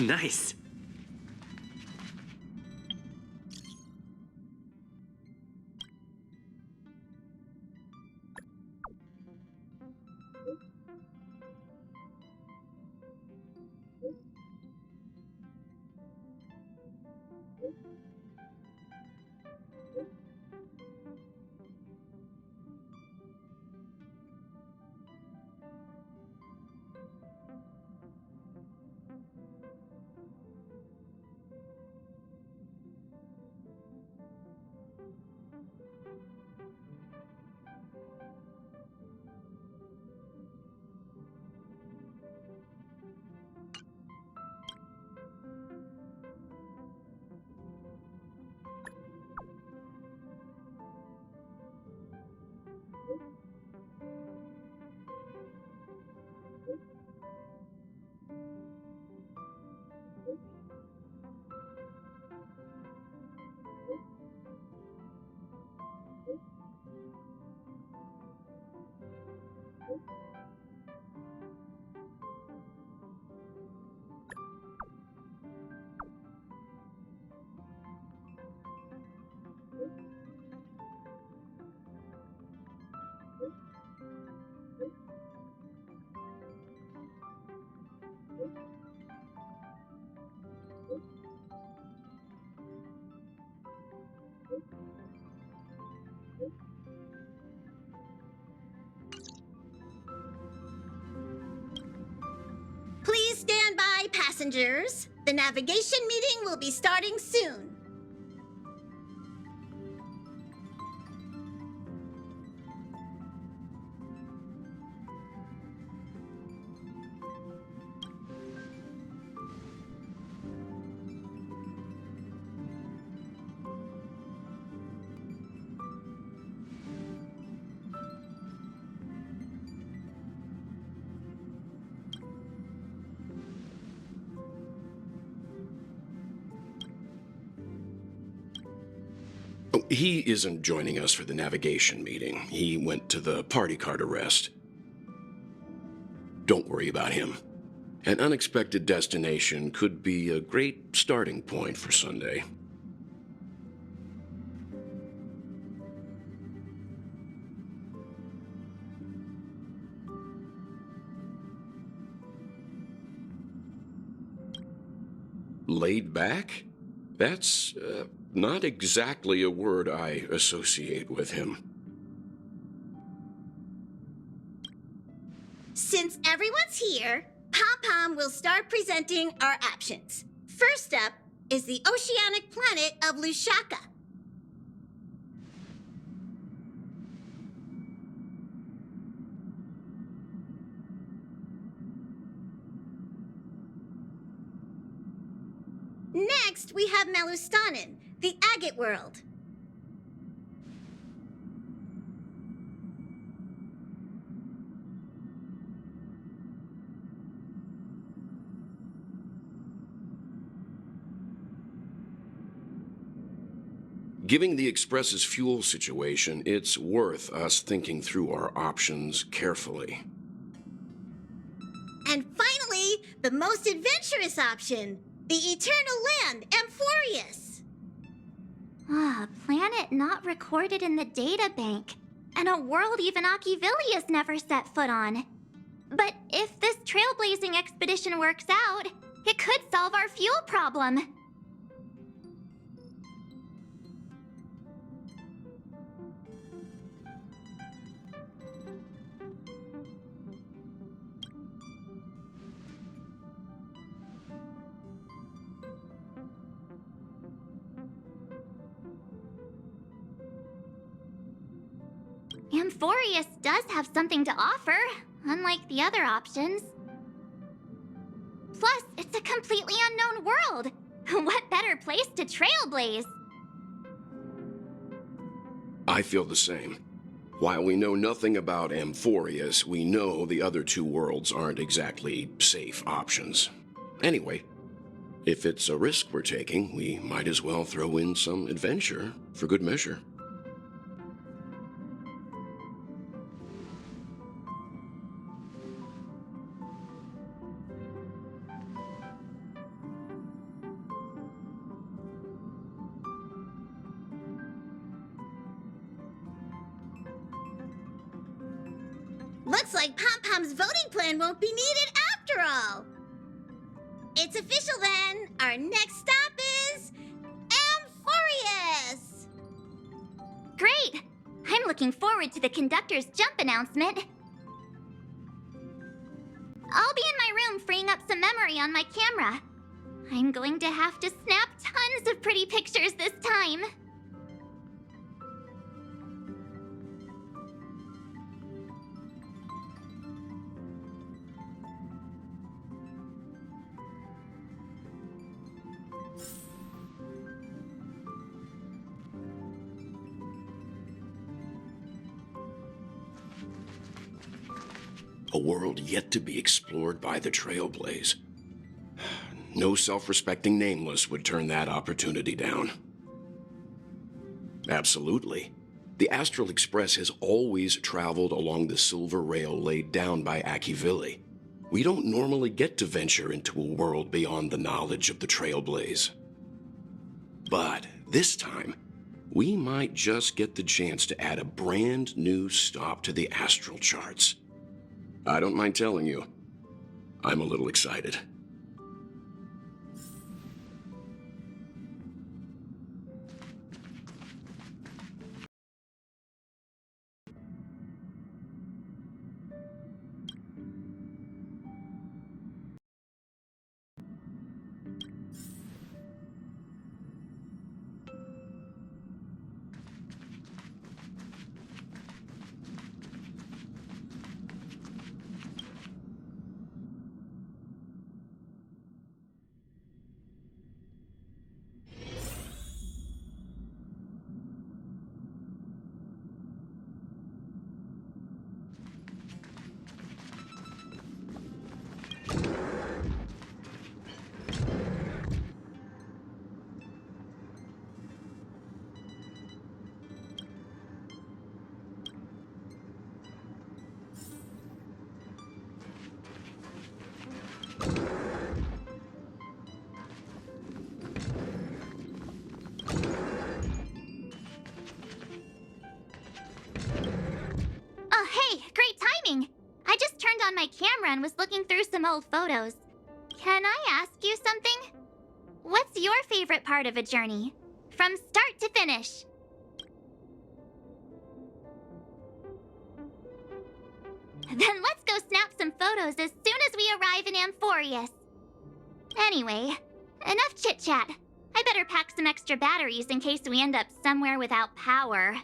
Nice. Please stand by, passengers. The navigation meeting will be starting soon. Oh, he isn't joining us for the navigation meeting. He went to the party card arrest. Don't worry about him. An unexpected destination could be a great starting point for Sunday. Laid back? That's not exactly a word I associate with him. Since everyone's here, Pom-Pom will start presenting our options. First up is the oceanic planet of Lushaka. Next, we have Malustanin, the agate world. Given the Express's fuel situation, it's worth us thinking through our options carefully. And finally, the most adventurous option, the eternal land, Amphoreus. Ah, a planet not recorded in the databank, and a world even Akivilius never set foot on. But if this trailblazing expedition works out, it could solve our fuel problem. Amphoreus does have something to offer, unlike the other options. Plus, it's a completely unknown world. What better place to trailblaze? I feel the same. While we know nothing about Amphoreus, we know the other two worlds aren't exactly safe options. Anyway, if it's a risk we're taking, we might as well throw in some adventure for good measure. Looks like Pom-Pom's voting plan won't be needed after all. It's official then. Our next stop is Amphoreus. Great! I'm looking forward to the conductor's jump announcement. I'll be in my room freeing up some memory on my camera. I'm going to have to snap tons of pretty pictures this time. A world yet to be explored by the Trailblaze. No self-respecting nameless would turn that opportunity down. Absolutely. The Astral Express has always traveled along the silver rail laid down by Achivili. We don't normally get to venture into a world beyond the knowledge of the Trailblaze. But this time, we might just get the chance to add a brand new stop to the astral charts. I don't mind telling you, I'm a little excited. Oh, hey, great timing! I just turned on my camera and was looking through some old photos. Can I ask you something? What's your favorite part of a journey? From start to finish? Then let's go snap some photos as soon as we arrive in Amphoreus. Anyway, enough chit-chat. I better pack some extra batteries in case we end up somewhere without power.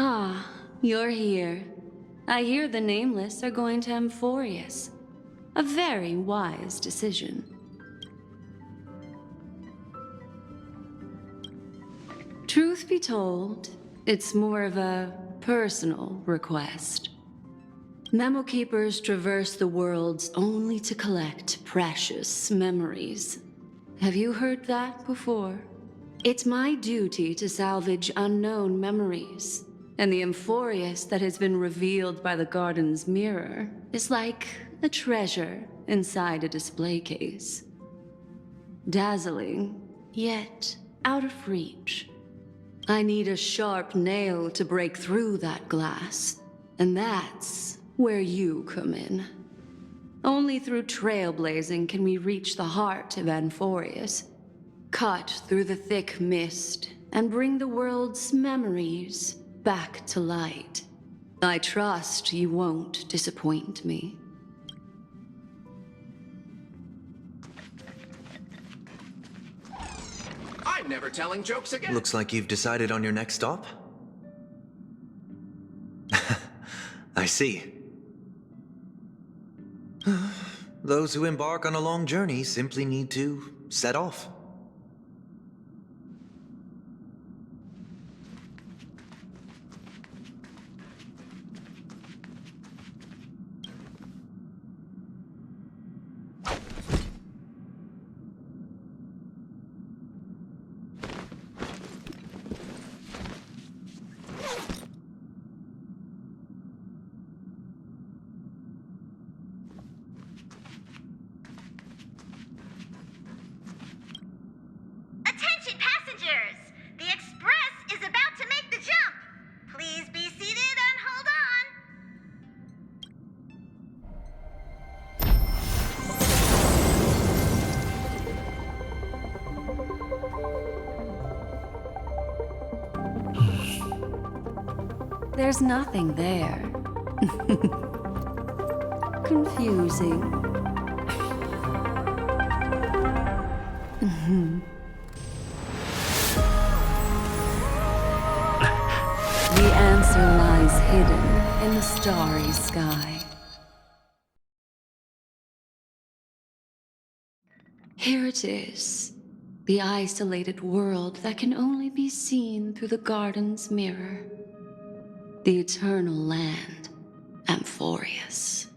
Ah, you're here. I hear the Nameless are going to Amphoreus. A very wise decision. Truth be told, it's more of a personal request. Memo Keepers traverse the worlds only to collect precious memories. Have you heard that before? It's my duty to salvage unknown memories. And the Amphoreus that has been revealed by the garden's mirror is like a treasure inside a display case. Dazzling, yet out of reach. I need a sharp nail to break through that glass, and that's where you come in. Only through trailblazing can we reach the heart of Amphoreus, cut through the thick mist, and bring the world's memories back to light. I trust you won't disappoint me. I'm never telling jokes again. Looks like you've decided on your next stop. I see. Those who embark on a long journey simply need to set off. Attention passengers! The express is about to make the jump. Please be seated and hold on. There's nothing there. Confusing. The answer lies hidden in the starry sky. Here it is, the isolated world that can only be seen through the garden's mirror. The eternal land, Amphoreus.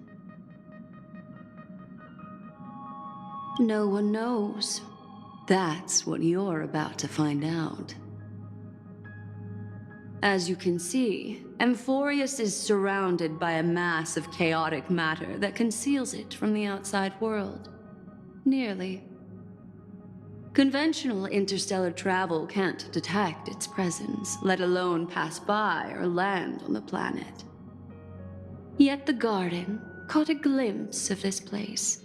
No one knows. That's what you're about to find out. As you can see, Amphoreus is surrounded by a mass of chaotic matter that conceals it from the outside world. Nearly. Conventional interstellar travel can't detect its presence, let alone pass by or land on the planet. Yet the garden caught a glimpse of this place,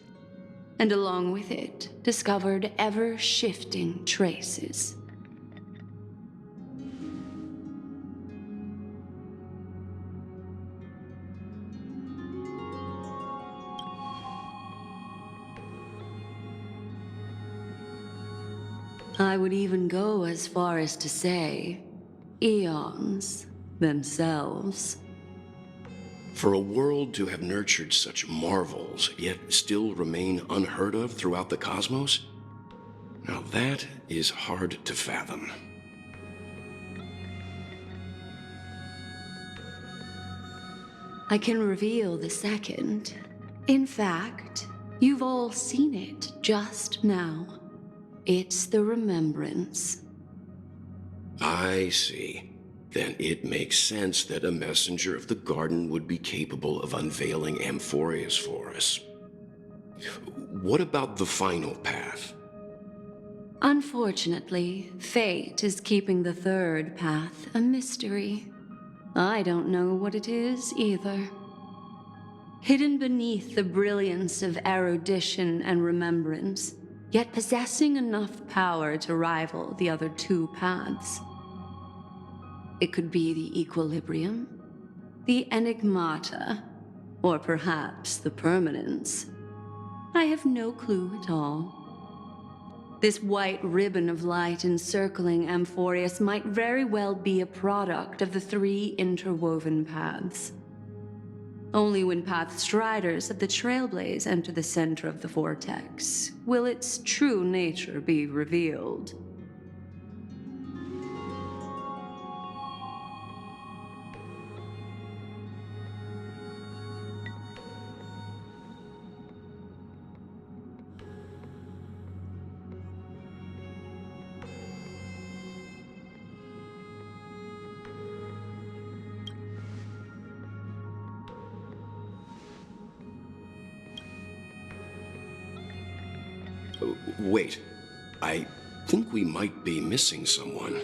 and along with it, discovered ever-shifting traces. I would even go as far as to say, eons themselves. For a world to have nurtured such marvels, yet still remain unheard of throughout the cosmos? Now that is hard to fathom. I can reveal the second. In fact, you've all seen it just now. It's the remembrance. I see. Then it makes sense that a messenger of the garden would be capable of unveiling Amphoreus for us. What about the final path? Unfortunately, fate is keeping the third path a mystery. I don't know what it is either. Hidden beneath the brilliance of erudition and remembrance, yet possessing enough power to rival the other two paths. It could be the equilibrium, the enigmata, or perhaps the permanence. I have no clue at all. This white ribbon of light encircling Amphoreus might very well be a product of the three interwoven paths. Only when path striders of the Trailblaze enter the center of the vortex will its true nature be revealed. Wait, I think we might be missing someone.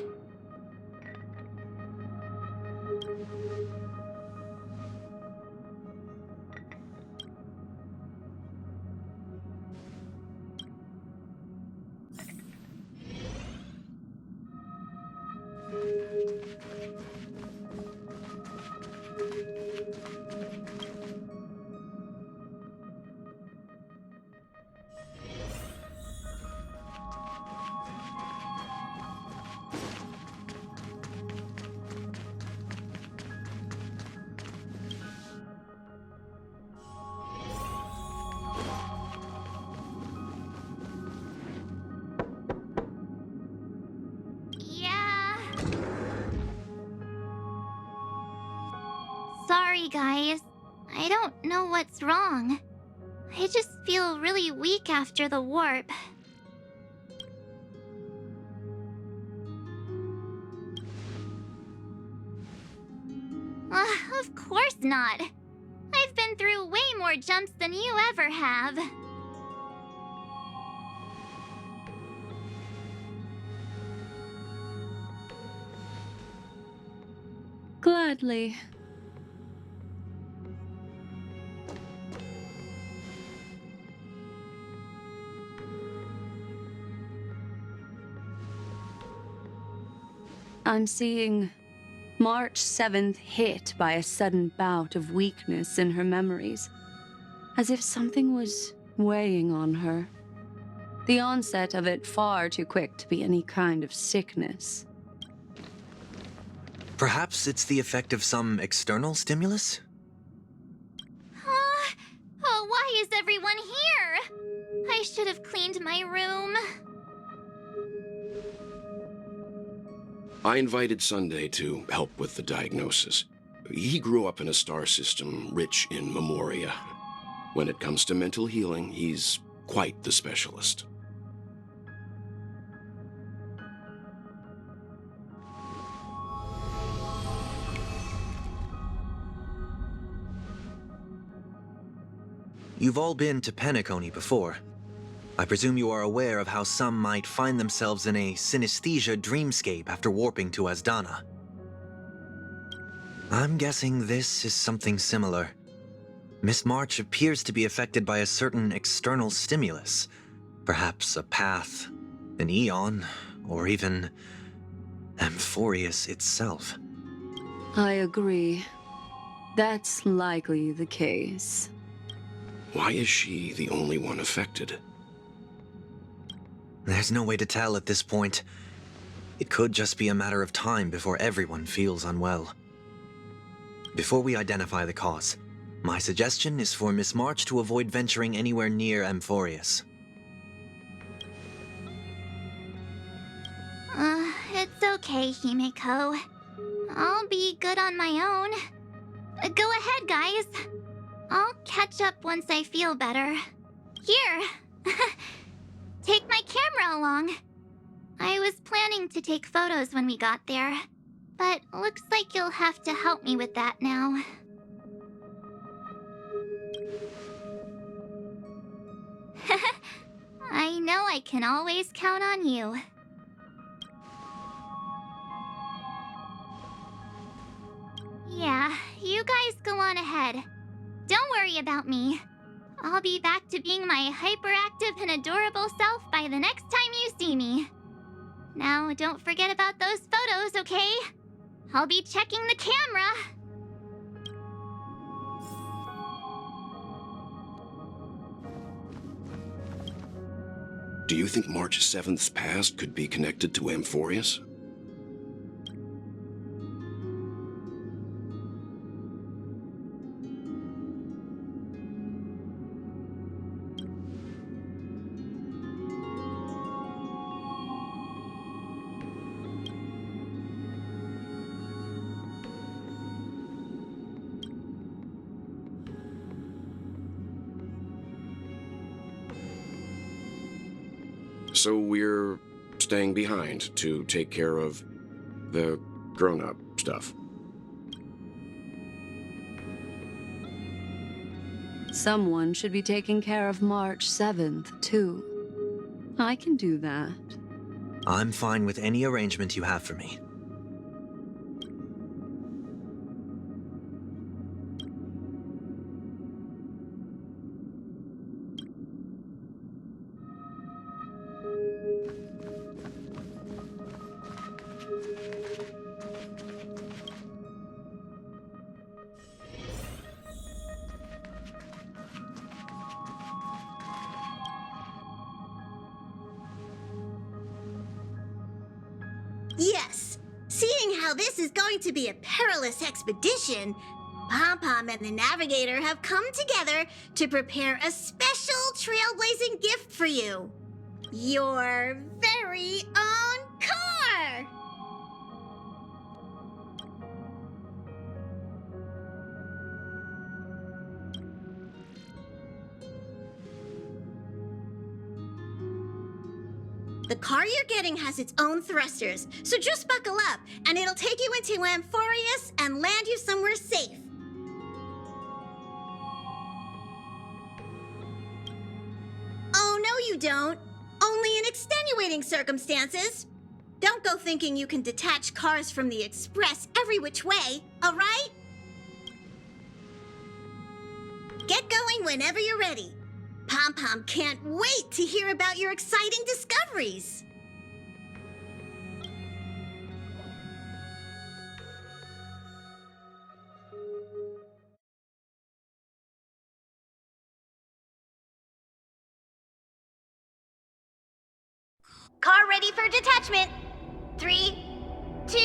sorry, guys. I don't know what's wrong. I just feel really weak after the warp. Of course not. I've been through way more jumps than you ever have. Gladly. I'm seeing March 7th hit by a sudden bout of weakness in her memories, as if something was weighing on her. The onset of it far too quick to be any kind of sickness. Perhaps it's the effect of some external stimulus? Oh, why is everyone here? I should have cleaned my room. I invited Sunday to help with the diagnosis. He grew up in a star system rich in memoria. When it comes to mental healing, he's quite the specialist. You've all been to Penacony before. I presume you are aware of how some might find themselves in a synesthesia dreamscape after warping to Asdana. I'm guessing this is something similar. Miss March appears to be affected by a certain external stimulus. Perhaps a path, an eon, or even Amphoreus itself. I agree. That's likely the case. Why is she the only one affected? There's no way to tell at this point. It could just be a matter of time before everyone feels unwell. Before we identify the cause, my suggestion is for Miss March to avoid venturing anywhere near Amphoreus. It's okay, Himeko. I'll be good on my own. Go ahead, guys. I'll catch up once I feel better. Here. Take my camera along. I was planning to take photos when we got there, but looks like you'll have to help me with that now. I know I can always count on you. Yeah, you guys go on ahead. Don't worry about me. I'll be back to being my hyperactive and adorable self by the next time you see me. Now, don't forget about those photos, okay? I'll be checking the camera. Do you think March 7th's past could be connected to Amphoreus? So we're staying behind to take care of the grown-up stuff. Someone should be taking care of March 7th, too. I can do that. I'm fine with any arrangement you have for me. Yes, seeing how this is going to be a perilous expedition, Pom-Pom and the Navigator have come together to prepare a special trailblazing gift for you. Your very own car! – The car you're getting has its own thrusters, so just buckle up, and it'll take you into Amphoreus and land you somewhere safe. Oh, no you don't. Only in extenuating circumstances. Don't go thinking you can detach cars from the express every which way, all right? Get going whenever you're ready. Pom-Pom can't wait to hear about your exciting discoveries. Car ready for detachment. 3, 2,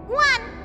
1.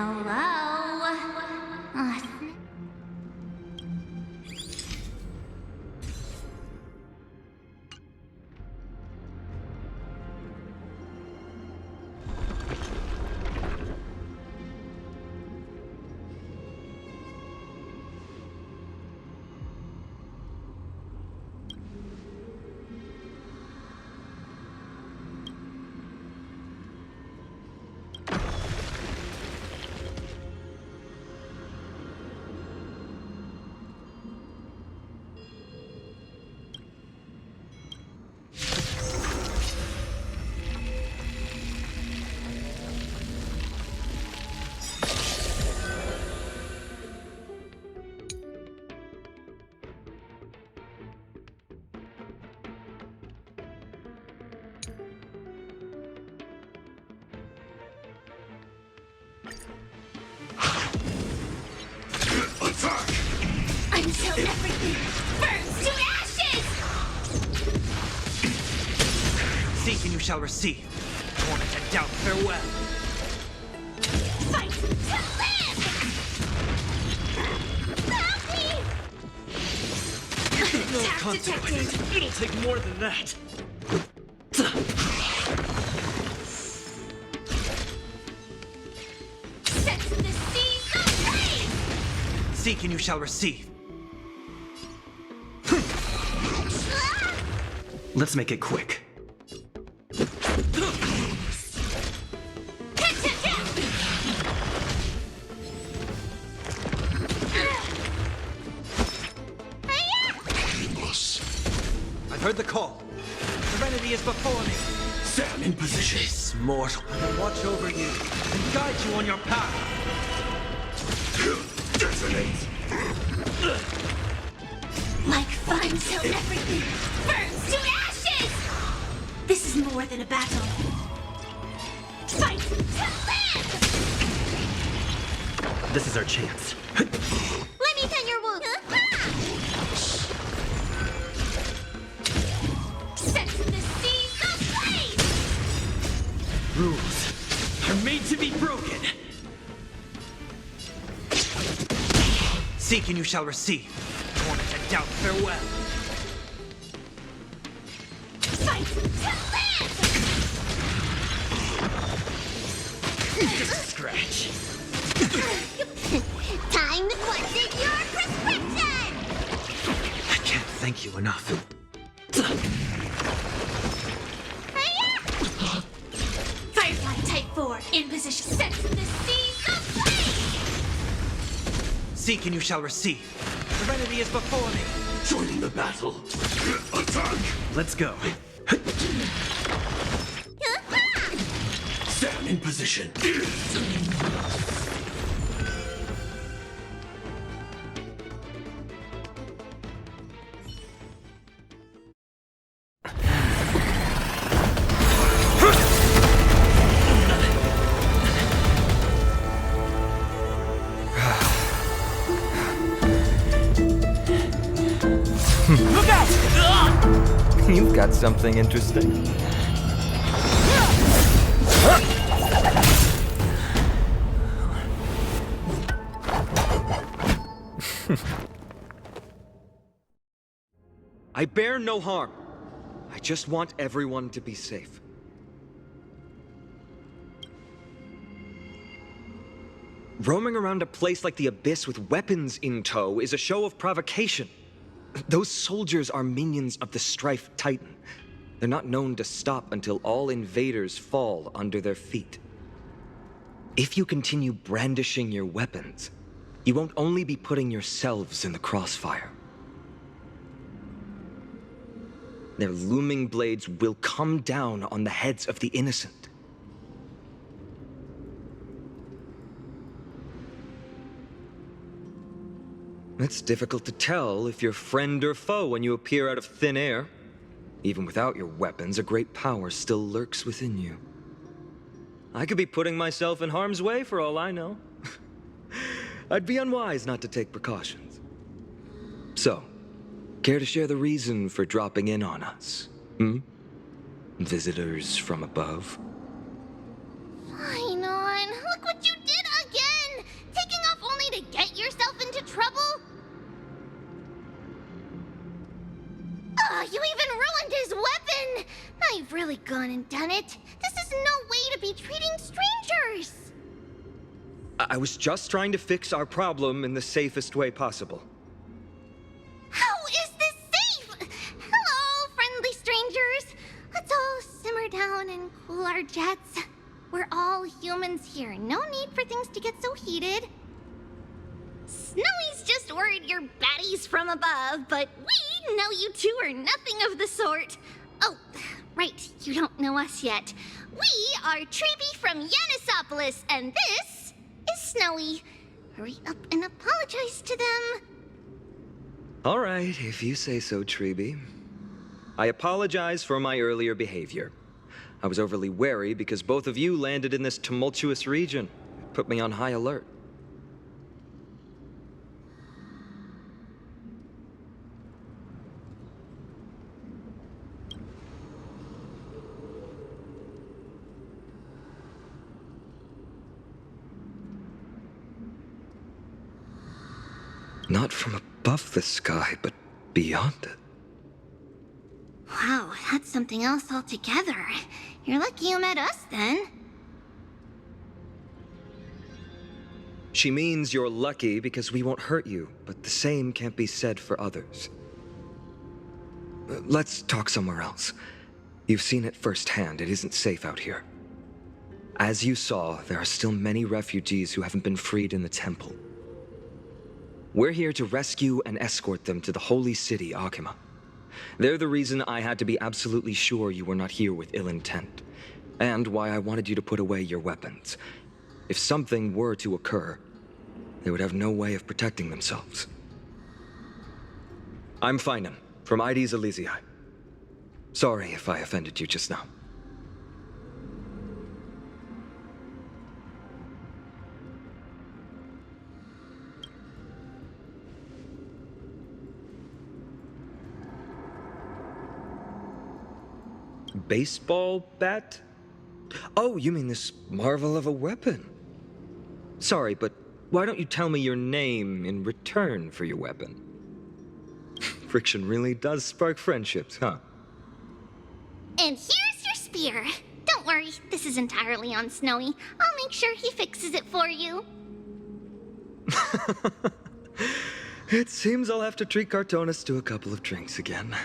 Hello? Ugh. Until everything burns to ashes! Seek and you shall receive. Torment and doubt, farewell. Fight to live! Help me! No Attack consequences. detected. It'll take more than that. Set the seas ablaze! Seek and you shall receive. Let's make it quick. I've heard the call. Serenity is before me. Stand in position. This mortal will watch over you and guide you on your path. Detonate. Like fun till everything burns to ashes! This is more than a battle. Fight to live! This is our chance. Let me tend your wound. Set the seas ablaze! Rules are made to be broken. Seek and you shall receive. Torment and doubt, farewell. Fight to live! Just a scratch. Time to question your prescription! I can't thank you enough. Firefly Type 4 in position. Set the seas ablaze! Seek and you shall receive. Serenity is before me. Joining the battle. Attack. Let's go. Stand in position. Look out! You've got something interesting. I bear no harm. I just want everyone to be safe. Roaming around a place like the Abyss with weapons in tow is a show of provocation. Those soldiers are minions of the Strife Titan. They're not known to stop until all invaders fall under their feet. If you continue brandishing your weapons, you won't only be putting yourselves in the crossfire. Their looming blades will come down on the heads of the innocent. It's difficult to tell if you're friend or foe when you appear out of thin air. Even without your weapons, a great power still lurks within you. I could be putting myself in harm's way for all I know. I'd be unwise not to take precautions. So, care to share the reason for dropping in on us? Visitors from above? Fine on. Look what you did again! I've really gone and done it. This is no way to be treating strangers. I was just trying to fix our problem in the safest way possible. How is this safe? Hello, friendly strangers. Let's all simmer down and cool our jets. We're all humans here. No need for things to get so heated. Snowy's just worried you're baddies from above, but we know you two are nothing of the sort. Oh, right. You don't know us yet. We are Treeby from Yanisopolis, and this is Snowy. Hurry up and apologize to them. All right, if you say so, Treeby. I apologize for my earlier behavior. I was overly wary because both of you landed in this tumultuous region. It put me on high alert. Not from above the sky, but beyond it. Wow, that's something else altogether. You're lucky you met us then. She means you're lucky because we won't hurt you, but the same can't be said for others. Let's talk somewhere else. You've seen it firsthand. It isn't safe out here. As you saw, there are still many refugees who haven't been freed in the temple. We're here to rescue and escort them to the holy city, Akima. They're the reason I had to be absolutely sure you were not here with ill intent, and why I wanted you to put away your weapons. If something were to occur, they would have no way of protecting themselves. I'm Finan, from Ides Elysiae. Sorry if I offended you just now. Baseball bat? Oh, you mean this marvel of a weapon. Sorry, but why don't you tell me your name in return for your weapon? Friction really does spark friendships, huh? And here's your spear. Don't worry, this is entirely on Snowy. I'll make sure he fixes it for you. It seems I'll have to treat Cartonis to a couple of drinks again.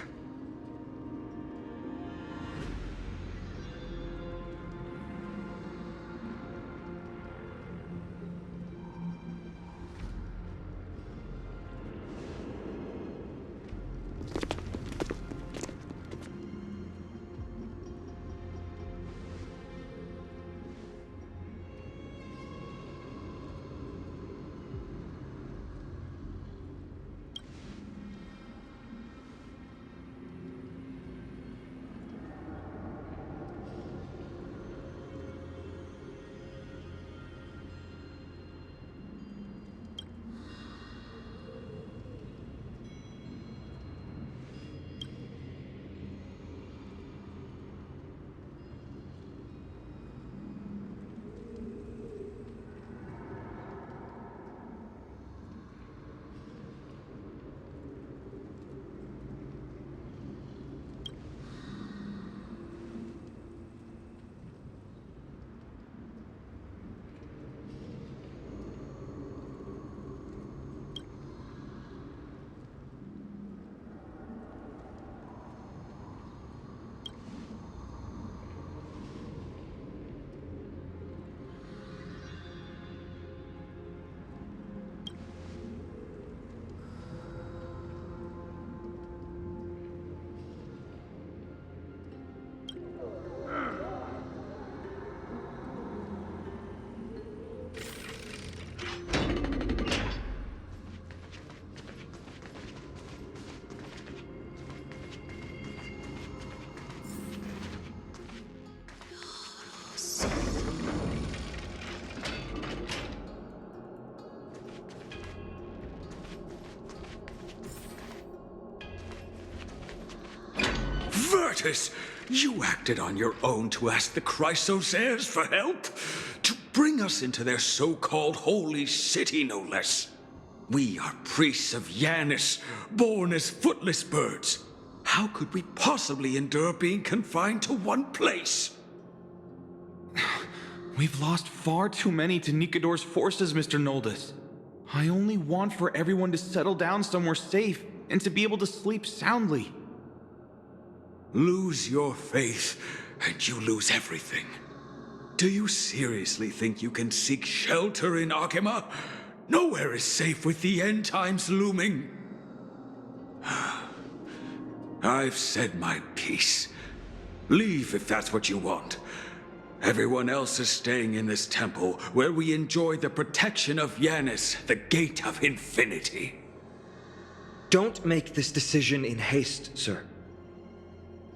Virtus, you acted on your own to ask the Chrysosaires for help? To bring us into their so-called holy city, no less. We are priests of Yanis, born as footless birds. How could we possibly endure being confined to one place? We've lost far too many to Nikador's forces, Mr. Noldus. I only want for everyone to settle down somewhere safe and to be able to sleep soundly. Lose your faith, and you lose everything. Do you seriously think you can seek shelter in Akima? Nowhere is safe with the end times looming. I've said my piece. Leave if that's what you want. Everyone else is staying in this temple, where we enjoy the protection of Yanis, the Gate of Infinity. Don't make this decision in haste, sir.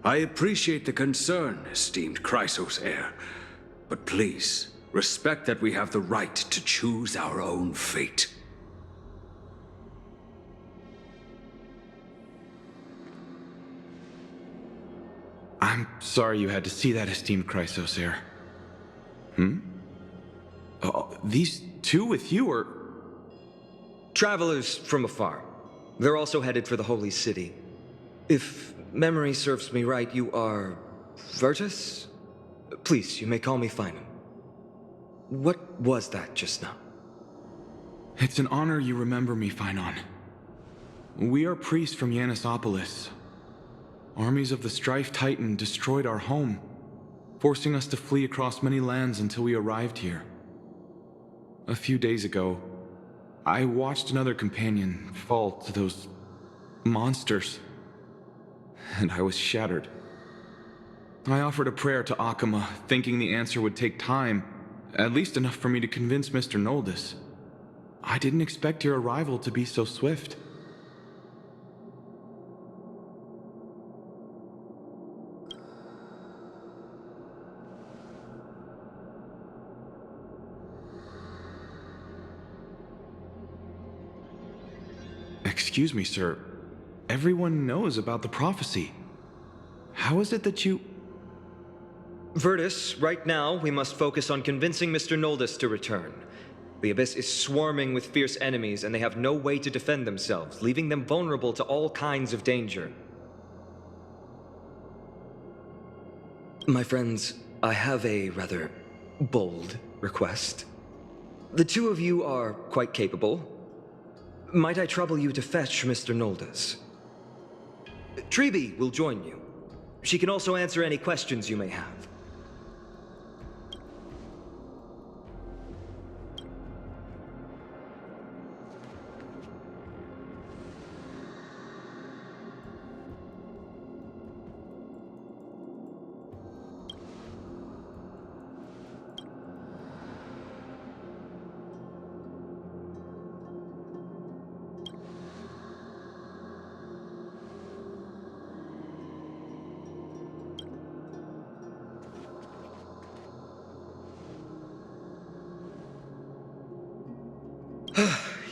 I appreciate the concern, esteemed Chrysos heir. But please, respect that we have the right to choose our own fate. I'm sorry you had to see that, esteemed Chrysos heir. These two with you are... Travelers from afar. They're also headed for the Holy City. If memory serves me right, you are... Virtus? Please, you may call me Finan. What was that just now? It's an honor you remember me, Finan. We are priests from Yanisopolis. Armies of the Strife Titan destroyed our home, forcing us to flee across many lands until we arrived here. A few days ago, I watched another companion fall to those monsters, and I was shattered. I offered a prayer to Akima, thinking the answer would take time, at least enough for me to convince Mr. Noldus. I didn't expect your arrival to be so swift. Excuse me, sir. Everyone knows about the prophecy. How is it that you... Virtus, right now, we must focus on convincing Mr. Noldus to return. The Abyss is swarming with fierce enemies, and they have no way to defend themselves, leaving them vulnerable to all kinds of danger. My friends, I have a rather bold request. The two of you are quite capable. Might I trouble you to fetch Mr. Noldus? Treeby will join you. She can also answer any questions you may have.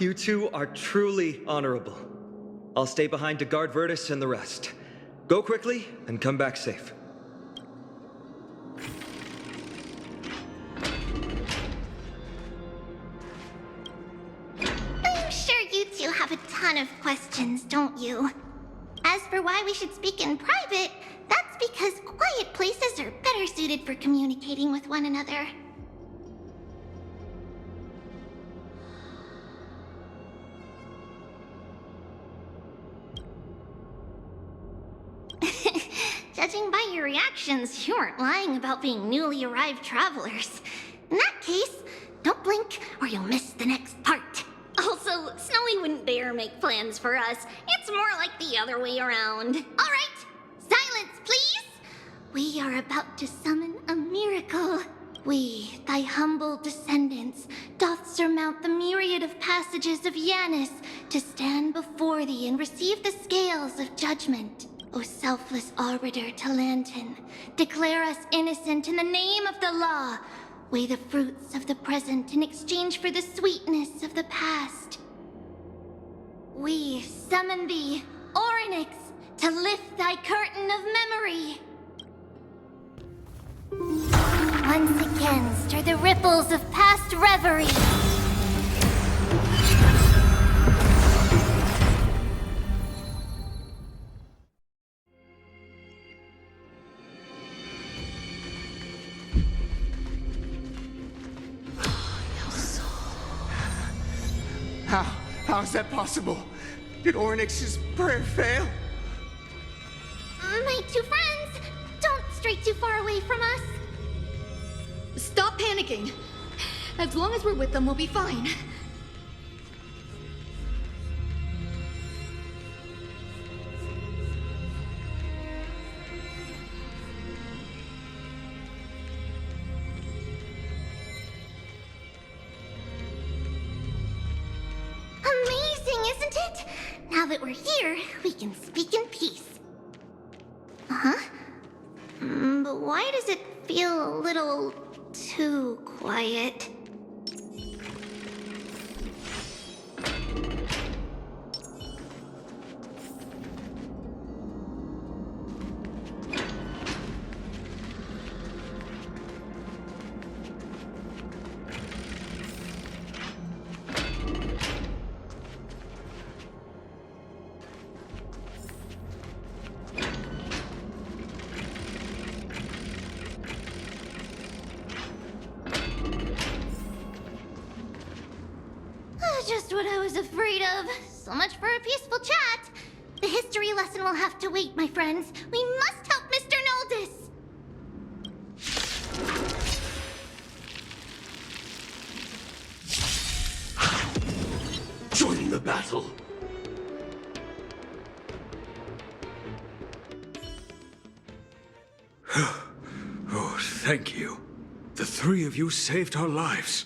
You two are truly honorable. I'll stay behind to guard Virtus and the rest. Go quickly and come back safe. I'm sure you two have a ton of questions, don't you? As for why we should speak in private, that's because quiet places are better suited for communicating with one another. Judging by your reactions, you aren't lying about being newly arrived travelers. In that case, don't blink or you'll miss the next part. Also, Snowy wouldn't dare make plans for us. It's more like the other way around. All right, silence, please. We are about to summon a miracle. We, thy humble descendants, doth surmount the myriad of passages of Yanis to stand before thee and receive the scales of judgment. O selfless arbiter Talantin, declare us innocent in the name of the law. Weigh the fruits of the present in exchange for the sweetness of the past. We summon thee, Orynyx, to lift thy curtain of memory. Once again, stir the ripples of past reverie. How is that possible? Did Ornyx's prayer fail? My two friends! Don't stray too far away from us! Stop panicking! As long as we're with them, we'll be fine. Amazing, isn't it? Now that we're here, we can speak in peace. Huh? But why does it feel a little too quiet? Just what I was afraid of. So much for a peaceful chat. The history lesson will have to wait, my friends. We must help Mr. Noldus. Join the battle. Oh, thank you. The three of you saved our lives.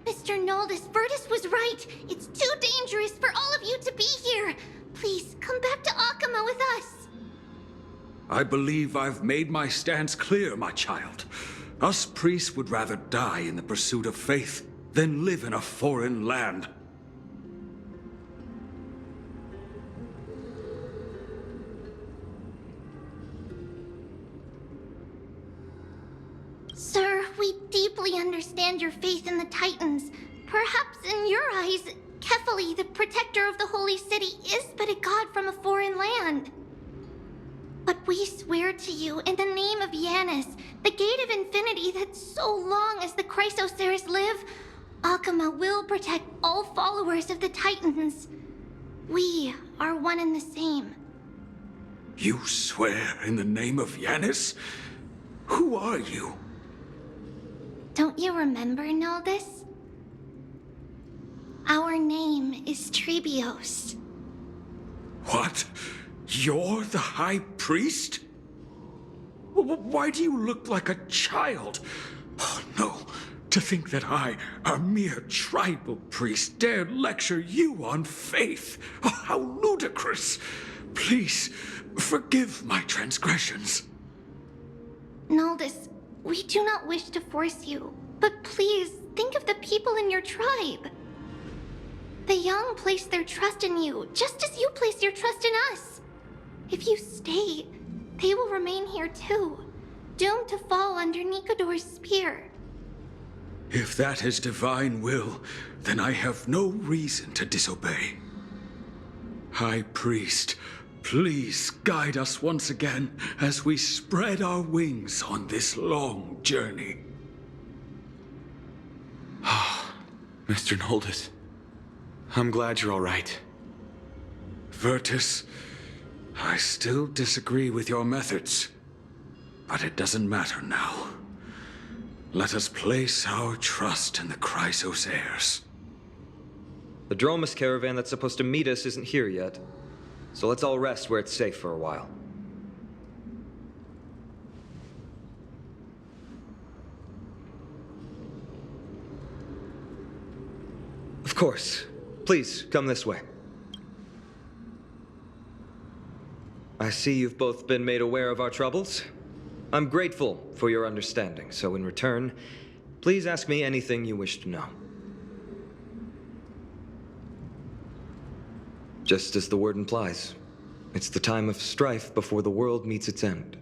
Mr. Noldus, Virtus was right. It's too dangerous for all of you to be here. Please, come back to Akama with us. I believe I've made my stance clear, my child. Us priests would rather die in the pursuit of faith than live in a foreign land. Sir, we deeply understand your faith in the Titans. Perhaps in your eyes, Kefali, the protector of the Holy City, is but a god from a foreign land. But we swear to you, in the name of Yanis, the Gate of Infinity, that so long as the Chrysoceres live, Akama will protect all followers of the Titans. We are one and the same. You swear in the name of Yanis? Who are you? Don't you remember, Noldus? Our name is Trebios. What? You're the High Priest? Why do you look like a child? Oh, no. To think that I, a mere tribal priest, dare lecture you on faith. Oh, how ludicrous. Please, forgive my transgressions. Noldus, we do not wish to force you, but please think of the people in your tribe. The young place their trust in you, just as you place your trust in us. If you stay, they will remain here too, doomed to fall under Nikodor's spear. If that is divine will, then I have no reason to disobey. High Priest, please guide us once again as we spread our wings on this long journey. Mr. Noldus, I'm glad you're all right. Virtus, I still disagree with your methods, but it doesn't matter now. Let us place our trust in the Chrysoceres. The Dromus caravan that's supposed to meet us isn't here yet, so let's all rest where it's safe for a while. Of course. Please, come this way. I see you've both been made aware of our troubles. I'm grateful for your understanding, so in return, please ask me anything you wish to know. Just as the word implies, it's the time of strife before the world meets its end.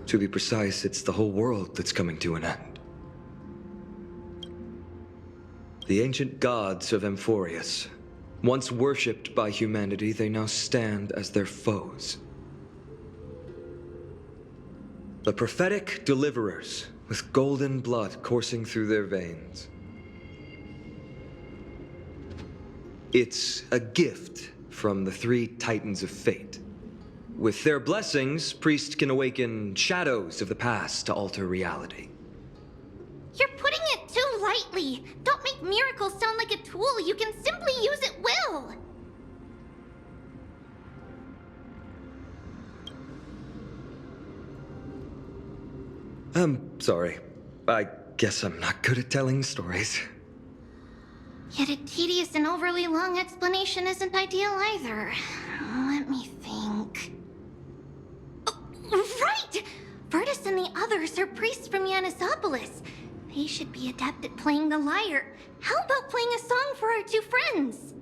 To be precise, it's the whole world that's coming to an end. The ancient gods of Amphoreus, once worshipped by humanity, they now stand as their foes. The prophetic deliverers, with golden blood coursing through their veins. It's a gift from the three Titans of Fate. With their blessings, priests can awaken shadows of the past to alter reality. You're putting it too lightly. Don't make miracles sound like a tool you can simply use at will. I'm sorry. I guess I'm not good at telling stories. Yet a tedious and overly long explanation isn't ideal either. Let me think. Oh, right! Virtus and the others are priests from Yanisopolis. They should be adept at playing the lyre. How about playing a song for our two friends?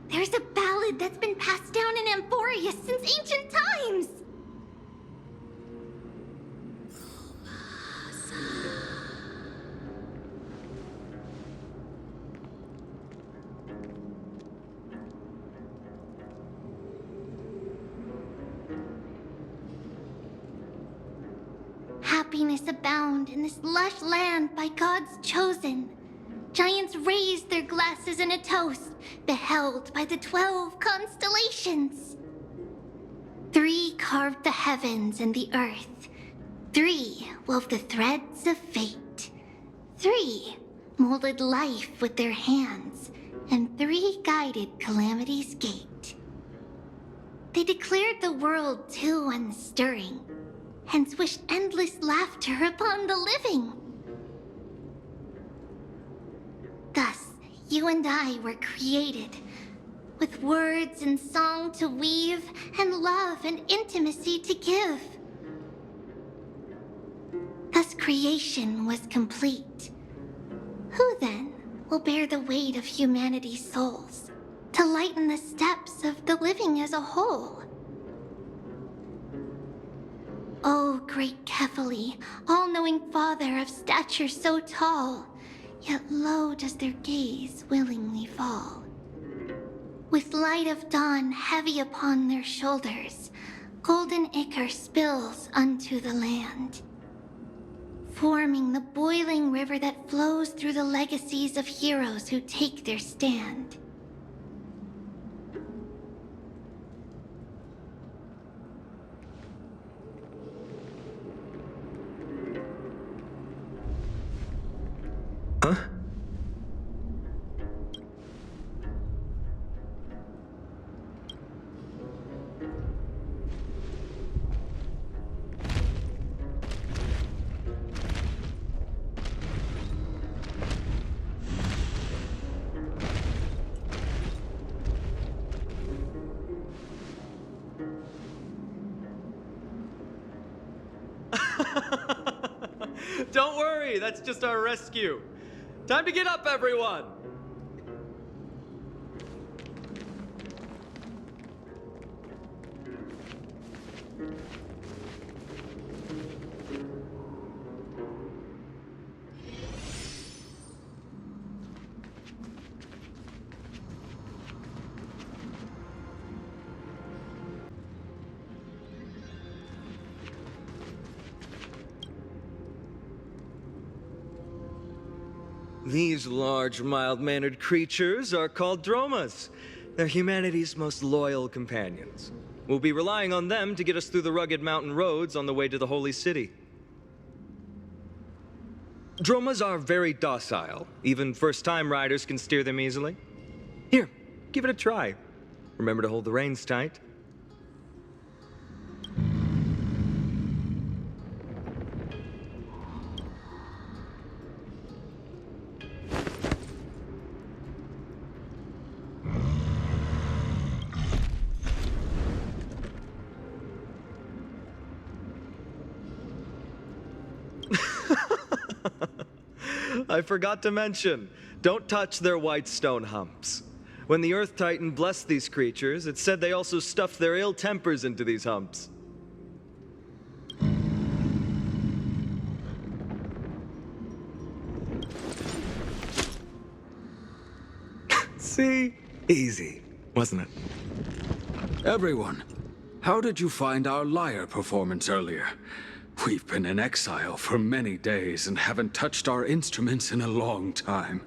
There's a ballad that's been passed down in Amphoreus since ancient times. Happiness abound in this lush land by God's chosen. Giants raise their glasses in a toast, beheld by the 12 constellations. 3 carved the heavens and the earth. 3 wove the threads of fate. 3 molded life with their hands, and 3 guided calamity's gate. They declared the world too unstirring, hence wished endless laughter upon the living. Thus, you and I were created, with words and song to weave, and love and intimacy to give. Thus creation was complete. Who then will bear the weight of humanity's souls, to lighten the steps of the living as a whole? O great Kephali, all-knowing Father of stature so tall, yet low does their gaze willingly fall. With light of dawn heavy upon their shoulders, golden ichor spills unto the land, forming the boiling river that flows through the legacies of heroes who take their stand. Huh? Don't worry, that's just our rescue. Time to get up, everyone! These large, mild-mannered creatures are called dromas. They're humanity's most loyal companions. We'll be relying on them to get us through the rugged mountain roads on the way to the Holy City. Dromas are very docile. Even first-time riders can steer them easily. Here, give it a try. Remember to hold the reins tight. I forgot to mention, don't touch their white stone humps. When the Earth Titan blessed these creatures, it said they also stuffed their ill tempers into these humps. See? Easy, wasn't it? Everyone, how did you find our lyre performance earlier? We've been in exile for many days and haven't touched our instruments in a long time.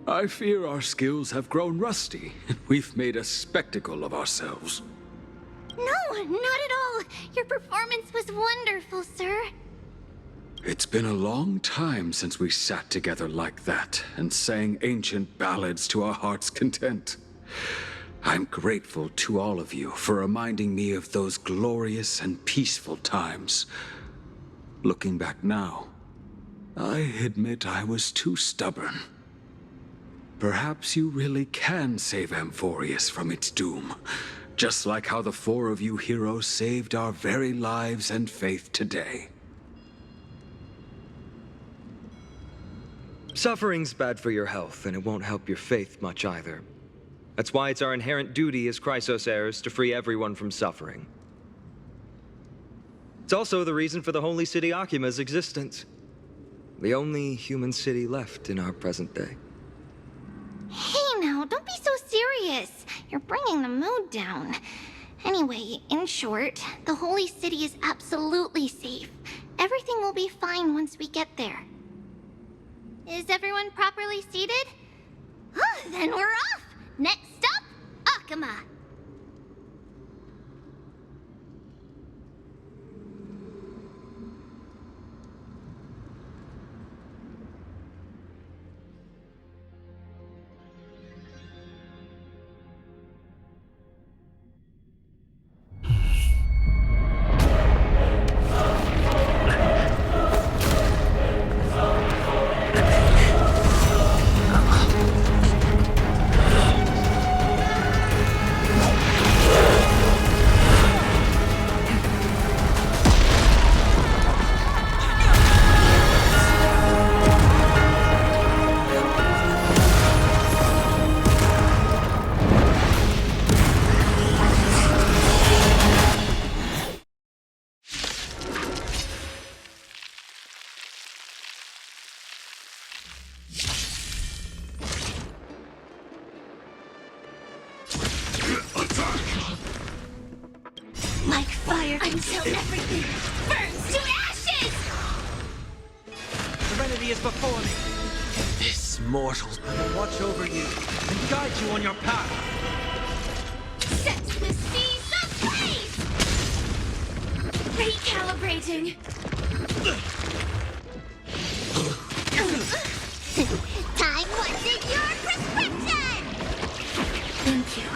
I fear our skills have grown rusty, and we've made a spectacle of ourselves. No, not at all. Your performance was wonderful, sir. It's been a long time since we sat together like that and sang ancient ballads to our heart's content. I'm grateful to all of you for reminding me of those glorious and peaceful times. Looking back now, I admit I was too stubborn. Perhaps you really can save Amphoreus from its doom, just like how the four of you heroes saved our very lives and faith today. Suffering's bad for your health, and it won't help your faith much either. That's why it's our inherent duty as Chrysos heirs to free everyone from suffering. It's also the reason for the Holy City Akima's existence. The only human city left in our present day. Hey now, don't be so serious. You're bringing the mood down. Anyway, in short, the Holy City is absolutely safe. Everything will be fine once we get there. Is everyone properly seated? Then we're off! Next stop, Akima! Like fire until everything burns to ashes! Serenity is before me. This mortal will watch over you and guide you on your path. Set the seas ablaze! Recalibrating. Time wasted your prescription! Thank you.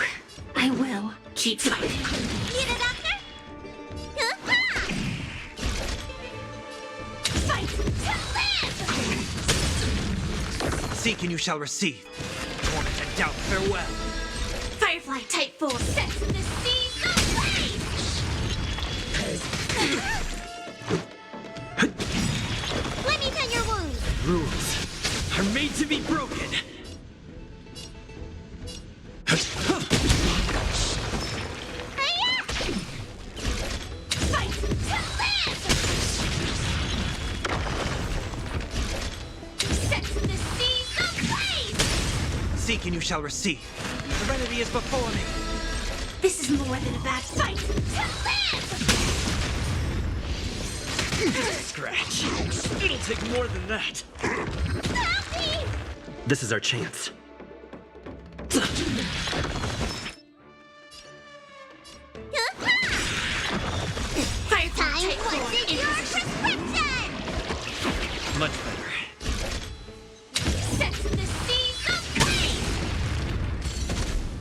I will keep fighting. Need a doctor? Fight to live! Seek and you shall receive. Torment and doubt, farewell. Firefly Type 4 set the seas ablaze! Let me tend your wounds. Rules are made to be broken. Fight to live! Set the seas ablaze! Seek and you shall receive. Serenity is before me. This is more than a bad fight to live! Scratch. It'll take more than that. Help me! This is our chance. Firefly Type 4 your prescription! Much better. Set the seas ablaze!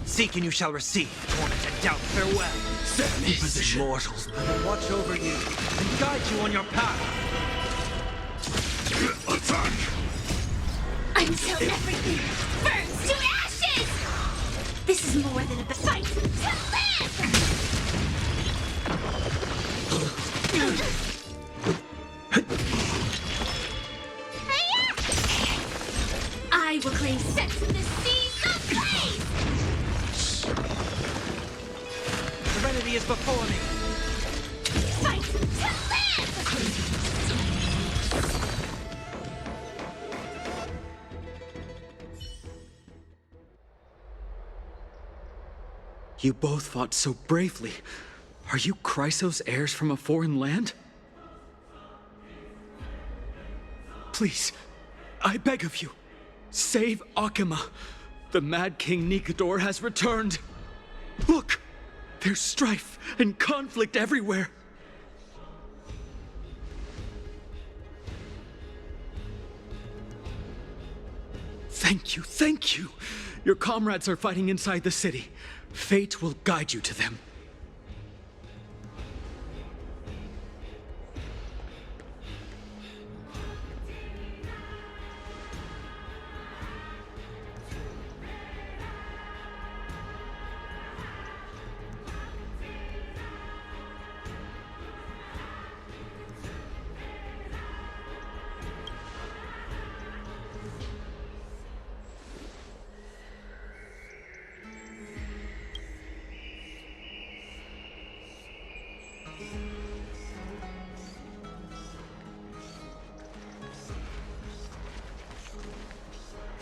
Seek and you shall receive. Torment and doubt, farewell. Set in position. Mortals will watch over you and guide you on your path. Attack! Until everything burns to ashes! This is more than a fight to live! I will claim set the seas ablaze! Serenity is before me. Fight to live! You both fought so bravely. Are you Chrysos heirs from a foreign land? Please, I beg of you, save Akima. The Mad King Nikador has returned. Look, there's strife and conflict everywhere. Thank you, thank you. Your comrades are fighting inside the city. Fate will guide you to them.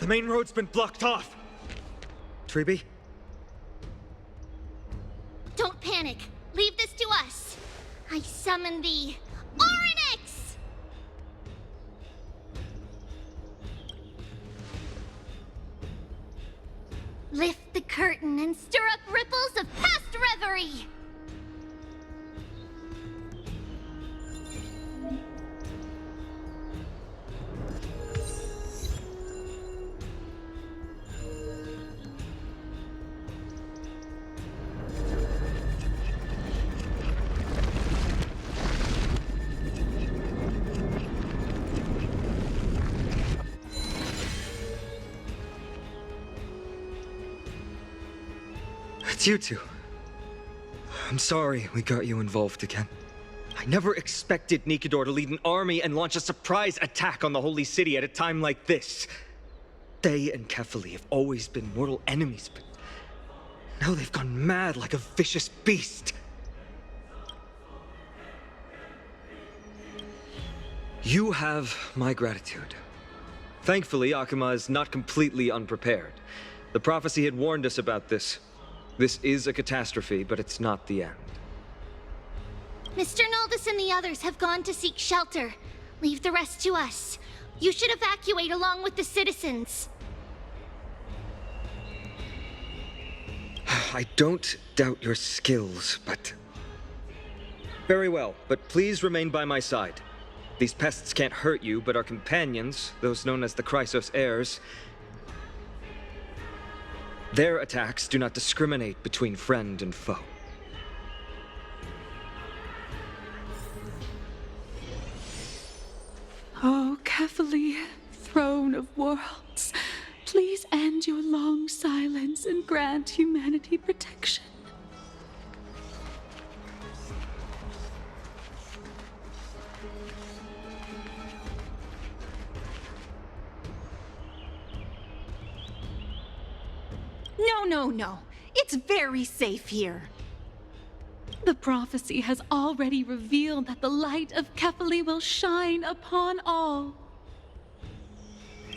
The main road's been blocked off. Treeby? Don't panic. Leave this to us. I summon the Oryx! Lift the curtain and stir up ripples of past reverie. It's you two. I'm sorry we got you involved again. I never expected Nikador to lead an army and launch a surprise attack on the Holy City at a time like this. They and Kefali have always been mortal enemies, but now they've gone mad like a vicious beast. You have my gratitude. Thankfully, Akima is not completely unprepared. The prophecy had warned us about this. This is a catastrophe, but it's not the end. Mr. Noldus and the others have gone to seek shelter. Leave the rest to us. You should evacuate along with the citizens. I don't doubt your skills, but... Very well, but please remain by my side. These pests can't hurt you, but our companions, those known as the Chrysos heirs, their attacks do not discriminate between friend and foe. Oh, Kefali, throne of worlds, please end your long silence and grant humanity protection. No. It's very safe here. The prophecy has already revealed that the light of Kefali will shine upon all.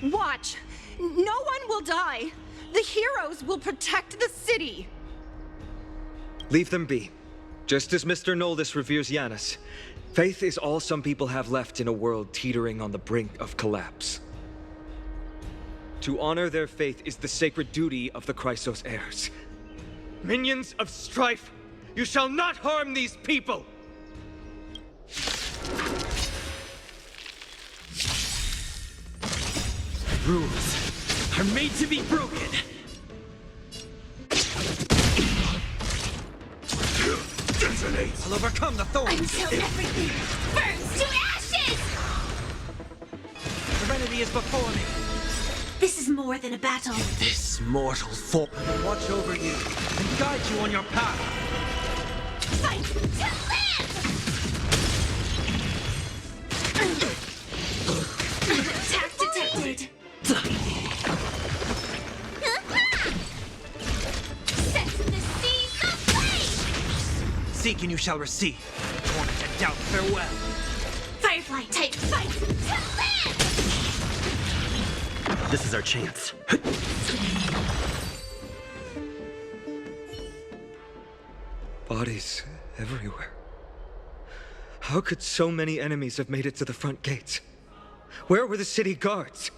Watch! No one will die! The heroes will protect the city! Leave them be. Just as Mr. Noldus reveres Yanis, faith is all some people have left in a world teetering on the brink of collapse. To honor their faith is the sacred duty of the Chrysos heirs. Minions of strife, you shall not harm these people! Rules are made to be broken. Detonate. I'll overcome the thorns. Until everything burns to ashes! Serenity is before me. This is more than a battle. This mortal form will watch over you and guide you on your path. Fight to live! Attack detected! Set the seas aflame! Seek and you shall receive. Torn to doubt, farewell. Firefly type fight to live! This is our chance. Bodies everywhere. How could so many enemies have made it to the front gates? Where were the city guards?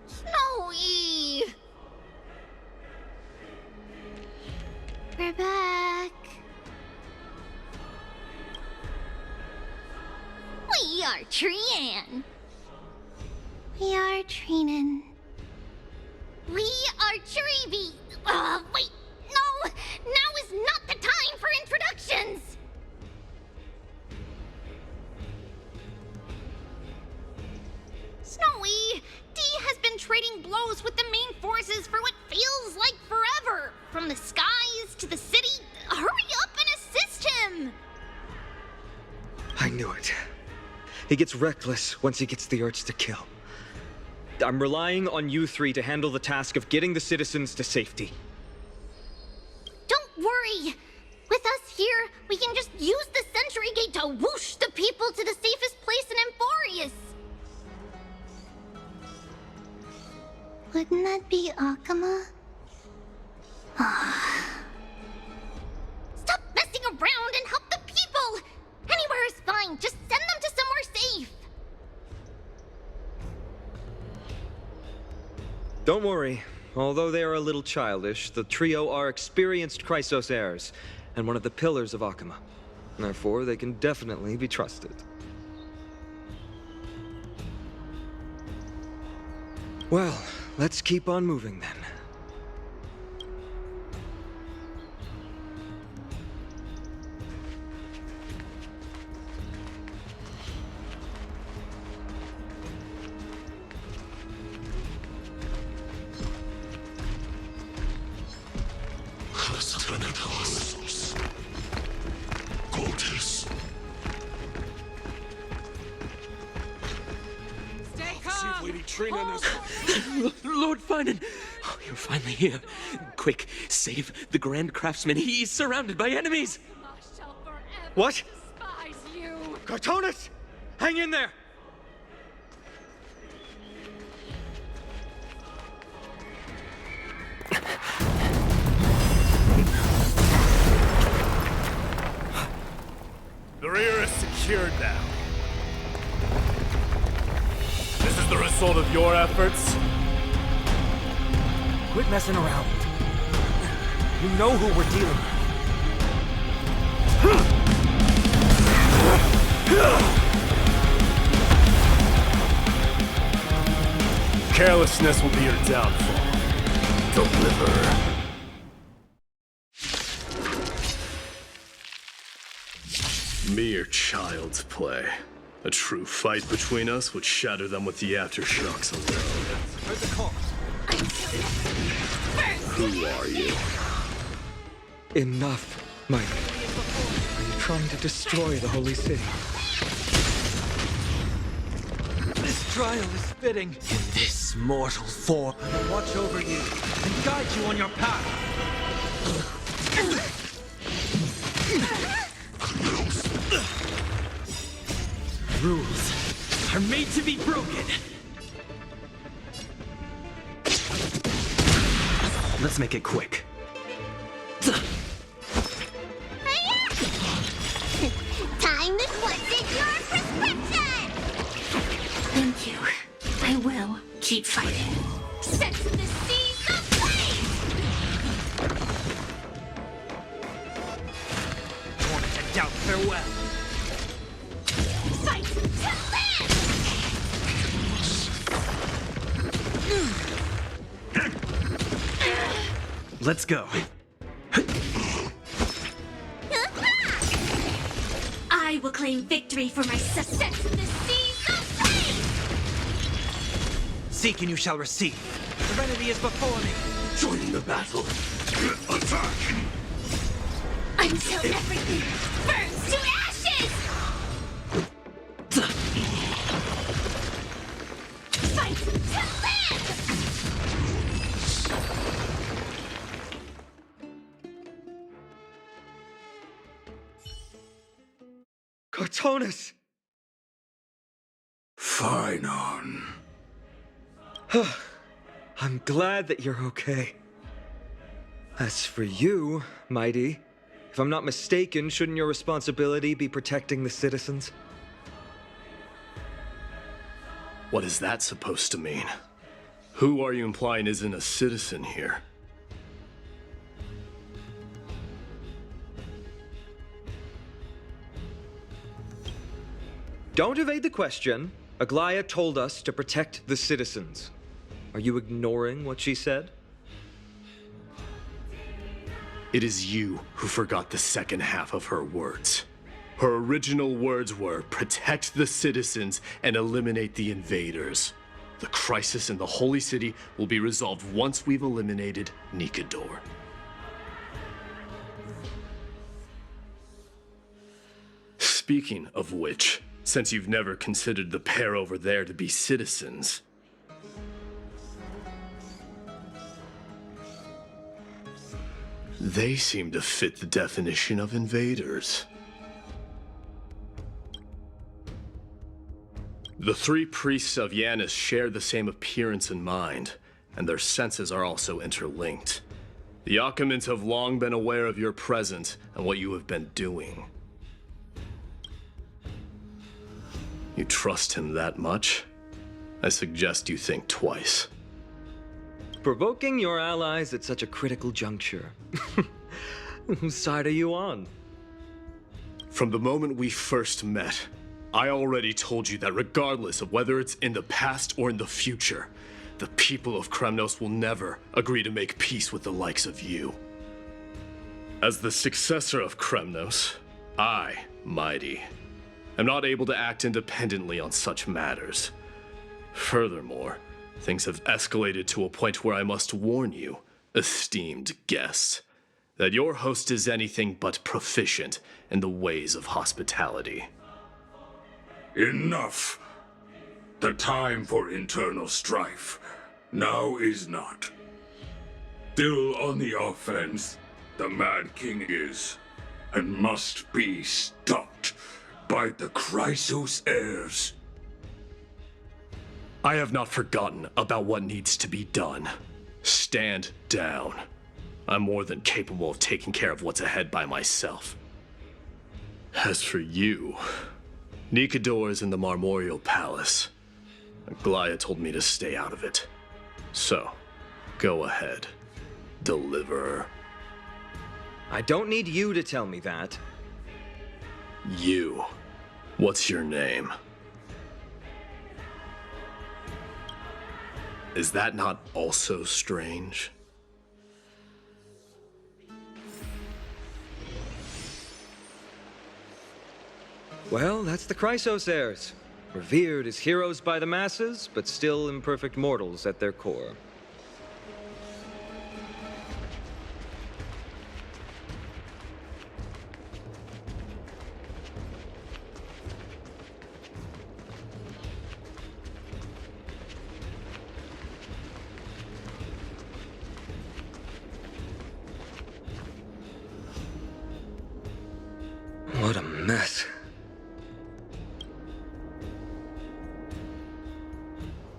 Snowy! We're back. We are Trian. We are Trinan. We are Treevy. Wait, no! Now is not the time for introductions! Snowy, Dee has been trading blows with the main forces for what feels like forever. From the skies to the city. Hurry up and assist him! I knew it. He gets reckless once he gets the urge to kill. I'm relying on you three to handle the task of getting the citizens to safety. Don't worry. With us here, we can just use the Sentry Gate to whoosh the people to the safest place in Amphoreus. Wouldn't that be Akama? Stop messing around and help the people! Anywhere is fine, just send them to somewhere safe! Don't worry. Although they are a little childish, the trio are experienced Chrysos heirs, and one of the pillars of Akama. Therefore, they can definitely be trusted. Well, let's keep on moving then. Lord Finan! Oh, you're finally here. Quick, save the Grand Craftsman. He's surrounded by enemies! What? Cartonus! Hang in there! The rear is secured now. This is the result of your efforts? Quit messing around. You know who we're dealing with. Carelessness will be your downfall. Deliver. Mere child's play. A true fight between us would shatter them with the aftershocks alone. Heard the call. Who are you? Enough, Mike. Are you trying to destroy the Holy City? This trial is fitting. In this mortal form, I will watch over you and guide you on your path. Rules are made to be broken. Let's make it quick. Time to put in your prescription! Thank you. I will keep fighting. Set to the seas of flame! Want to doubt farewell. Fight to live! Let's go. I will claim victory for myself. Set to the seas of flame! Seek and you shall receive. Serenity is before me. Join the battle. Attack! Until everything burns to ashes! Fight to live! Cartonus! Finan. I'm glad that you're okay. As for you, Mighty, if I'm not mistaken, shouldn't your responsibility be protecting the citizens? What is that supposed to mean? Who are you implying isn't a citizen here? Don't evade the question. Aglaya told us to protect the citizens. Are you ignoring what she said? It is you who forgot the second half of her words. Her original words were, protect the citizens and eliminate the invaders. The crisis in the Holy City will be resolved once we've eliminated Nikador. Speaking of which, since you've never considered the pair over there to be citizens, they seem to fit the definition of invaders. The three priests of Yanis share the same appearance and mind, and their senses are also interlinked. The Achaemins have long been aware of your presence and what you have been doing. You trust him that much? I suggest you think twice. Provoking your allies at such a critical juncture. Whose side are you on? From the moment we first met, I already told you that regardless of whether it's in the past or in the future, the people of Kremnos will never agree to make peace with the likes of you. As the successor of Kremnos, I, Mighty, am not able to act independently on such matters. Furthermore, things have escalated to a point where I must warn you, esteemed guest, that your host is anything but proficient in the ways of hospitality. Enough. The time for internal strife now is not. Still on the offense, the Mad King is, and must be stopped by the Chrysos heirs. I have not forgotten about what needs to be done. Stand down. I'm more than capable of taking care of what's ahead by myself. As for you, Nikador is in the Marmorial Palace. Aglaya told me to stay out of it. So, go ahead. Deliver. I don't need you to tell me that. You. What's your name? Is that not also strange? Well, that's the Chrysos heirs. Revered as heroes by the masses, but still imperfect mortals at their core. What a mess.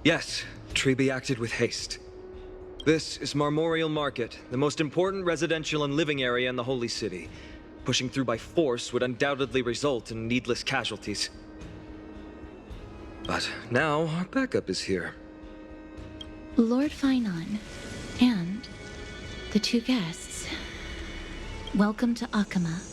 Yes, Treby acted with haste. This is Marmorial Market, the most important residential and living area in the Holy City. Pushing through by force would undoubtedly result in needless casualties. But now our backup is here. Lord Finon, and the two guests. Welcome to Achaema.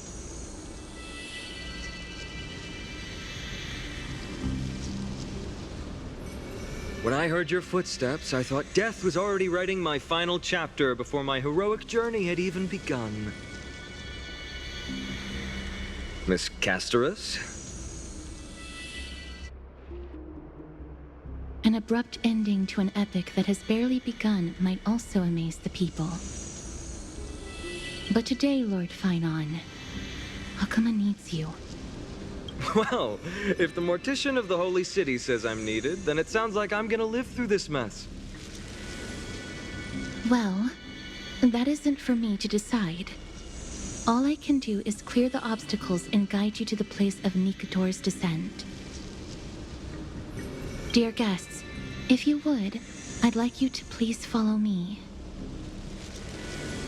When I heard your footsteps, I thought death was already writing my final chapter before my heroic journey had even begun. Miss Castorus? An abrupt ending to an epic that has barely begun might also amaze the people. But today, Lord Finon, Achaema needs you. Well, if the Mortician of the Holy City says I'm needed, then it sounds like I'm gonna live through this mess. Well, that isn't for me to decide. All I can do is clear the obstacles and guide you to the place of Nikador's descent. Dear guests, if you would, I'd like you to please follow me.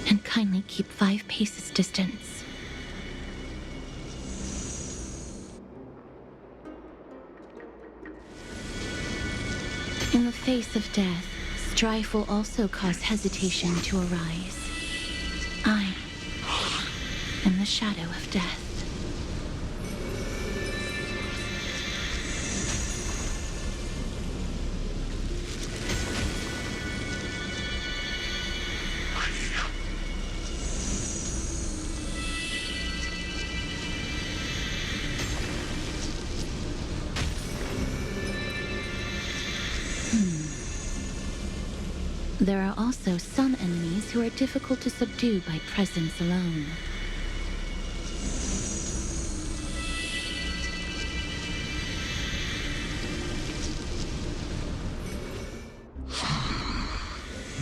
And kindly keep 5 paces distance. In the face of death, strife will also cause hesitation to arise. I am the shadow of death. There are also some enemies who are difficult to subdue by presence alone.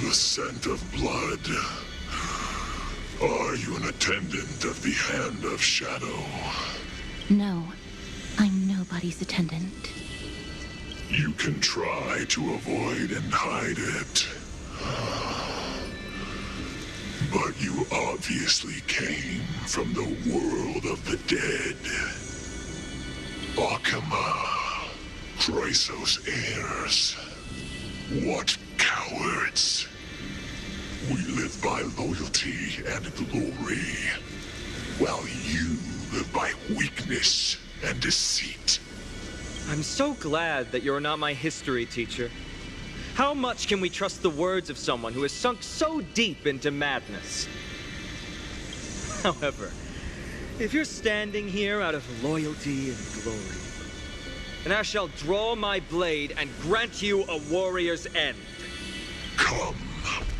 The scent of blood. Are you an attendant of the Hand of Shadow? No, I'm nobody's attendant. You can try to avoid and hide it. But you obviously came from the world of the dead. Akama, Chrysos heirs. What cowards! We live by loyalty and glory, while you live by weakness and deceit. I'm so glad that you're not my history teacher. How much can we trust the words of someone who has sunk so deep into madness? However, if you're standing here out of loyalty and glory, then I shall draw my blade and grant you a warrior's end. Come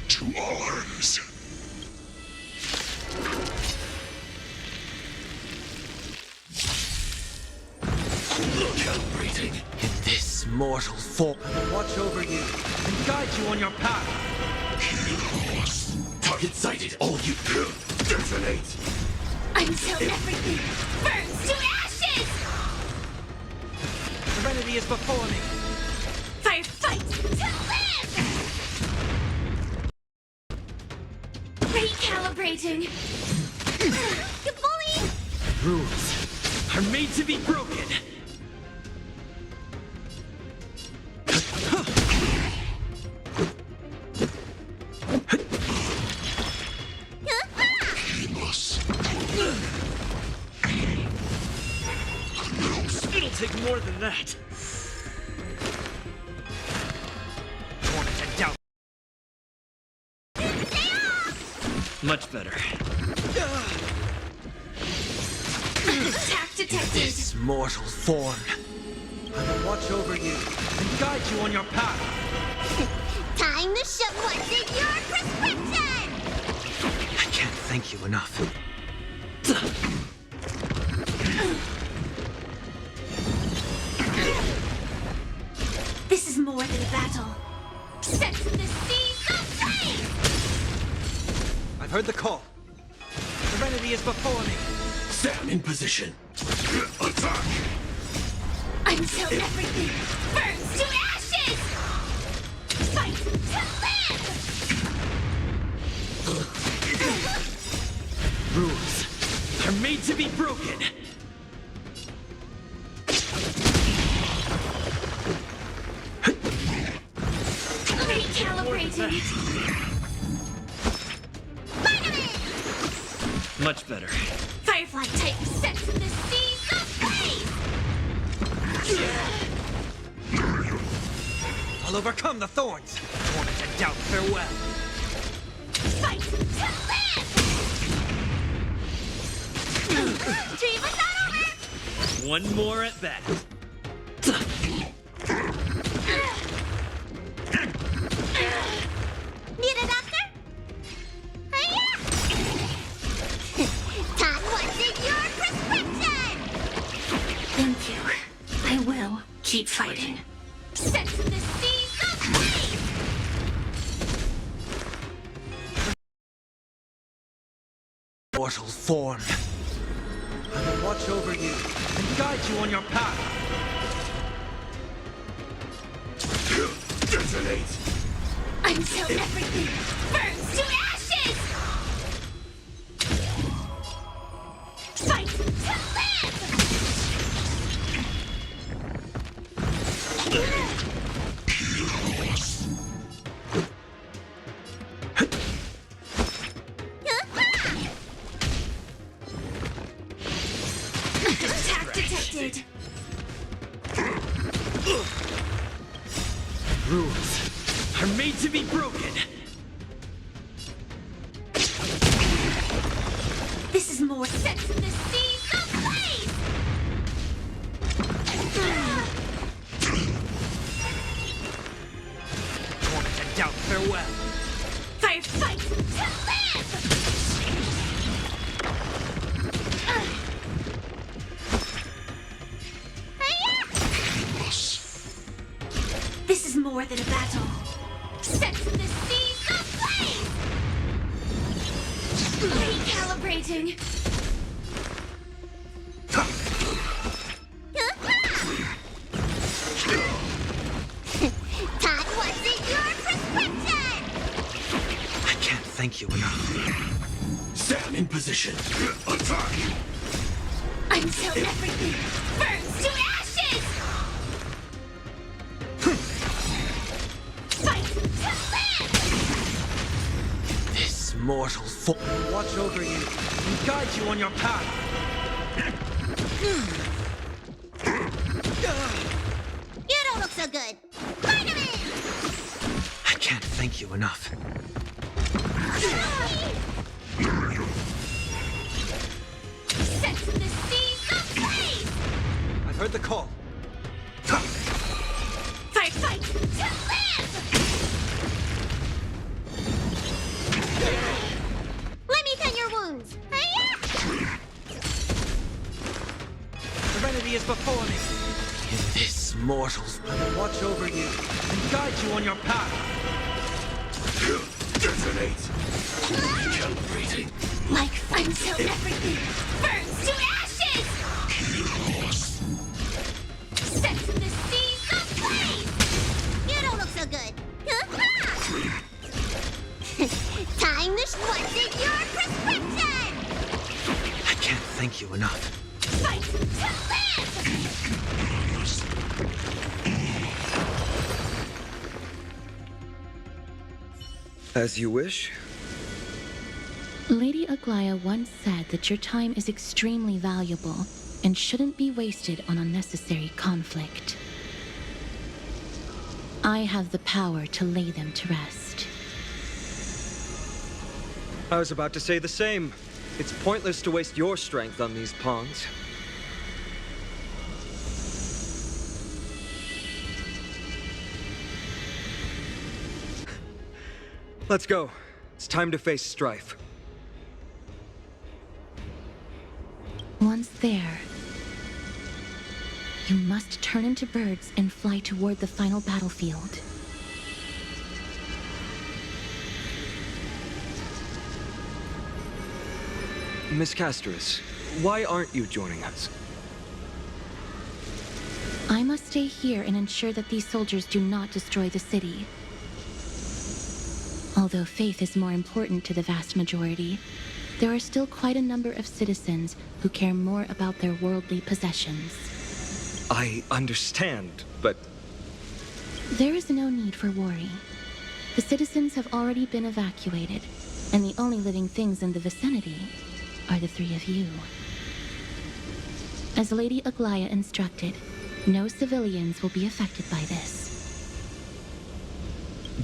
to arms. Calibrating in this mortal form. I will watch over you and guide you on your path. Target sighted. All you detonate. Until everything burns to ashes! Serenity is before me. Firefight to live! Recalibrating. You bully! Rules are made to be broken. It'll take more than that. Torment and doubt. Much better. Attack detected. This mortal form. I will watch over you and guide you on your path. Time to shove what's in your prescription! I can't thank you enough. This is more than a battle. Set the seas of flame! I've heard the call. Serenity is before me. Stand in position. Attack! Until everything burns to ashes! Fight to live! Rules are made to be broken. Recalibrating. Much better. Firefly type set to the seas of flame! I'll overcome the thorns. Torment and doubt, farewell. Fight to live! Dream was not over! One more at bat. Need a doctor? Todd, what's in your prescription? Thank you. I will keep fighting. Set to the seas of flame! Mortal form. I will watch over you and guide you on your path. Detonate. Until everything burns to ashes! Fight to live! detected. Rules are made to be broken. This is more Sex in the Seas ablaze! Torment and doubt farewell. Firefight to live! This is more than a battle. Sex in the Seas ablaze! Recalibrating. Todd, what's in your prescription? I can't thank you enough. Stand in position. Attack! Until everything burns to ashes! Fight to live! This mortal foe watch over you and guide you on your path. You don't look so good. Vitamin! I can't thank you enough. Sex in the Seas ablaze! I've heard the call. Fight to live! Let me tend your wounds. Serenity is before me. In this mortal I will watch over you and guide you on your path. Detonate. Calibrating. Like until everything burns to ashes! Sex in the Seas ablaze! You don't look so good. Time to what's in your prescription! I can't thank you enough. Fight to As you wish. Lady Aglaya once said that your time is extremely valuable and shouldn't be wasted on unnecessary conflict. I have the power to lay them to rest. I was about to say the same. It's pointless to waste your strength on these pawns. Let's go. It's time to face strife. Once there, you must turn into birds and fly toward the final battlefield. Miss Casterus, why aren't you joining us? I must stay here and ensure that these soldiers do not destroy the city. Although faith is more important to the vast majority, there are still quite a number of citizens who care more about their worldly possessions. I understand, but... There is no need for worry. The citizens have already been evacuated, and the only living things in the vicinity are the three of you. As Lady Aglaya instructed, no civilians will be affected by this.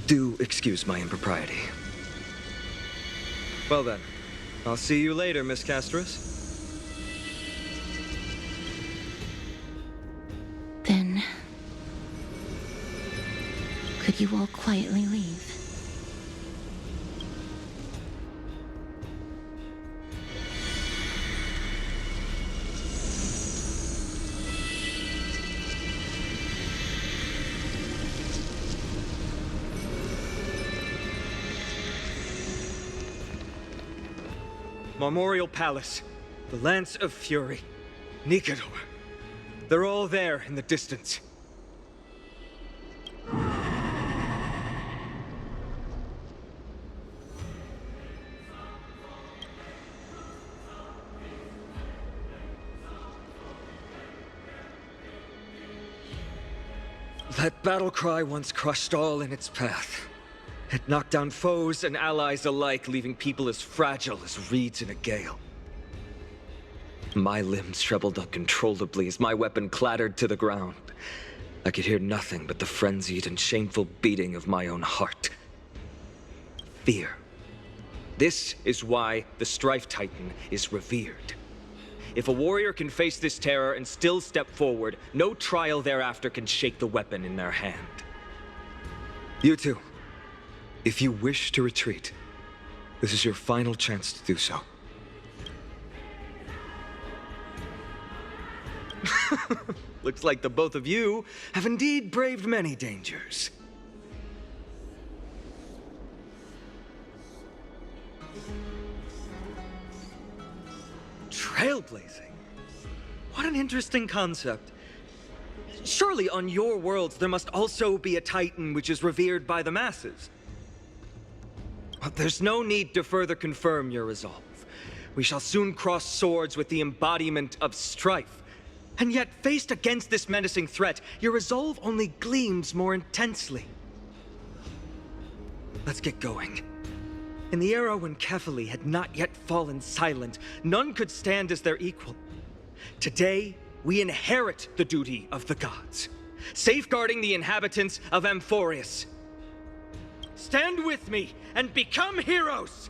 Do excuse my impropriety. Well then, I'll see you later, Miss Casterus. Then... could you all quietly leave? Memorial Palace, the Lance of Fury, Nikador. They're all there in the distance. That battle cry once crushed all in its path. It knocked down foes and allies alike, leaving people as fragile as reeds in a gale. My limbs trembled uncontrollably as my weapon clattered to the ground. I could hear nothing but the frenzied and shameful beating of my own heart. Fear. This is why the Strife Titan is revered. If a warrior can face this terror and still step forward, no trial thereafter can shake the weapon in their hand. You two, if you wish to retreat, this is your final chance to do so. Looks like the both of you have indeed braved many dangers. Trailblazing? What an interesting concept. Surely on your worlds there must also be a Titan which is revered by the masses. But there's no need to further confirm your resolve. We shall soon cross swords with the embodiment of strife. And yet, faced against this menacing threat, your resolve only gleams more intensely. Let's get going. In the era when Kefali had not yet fallen silent, none could stand as their equal. Today, we inherit the duty of the gods, safeguarding the inhabitants of Amphoreus. Stand with me and become heroes!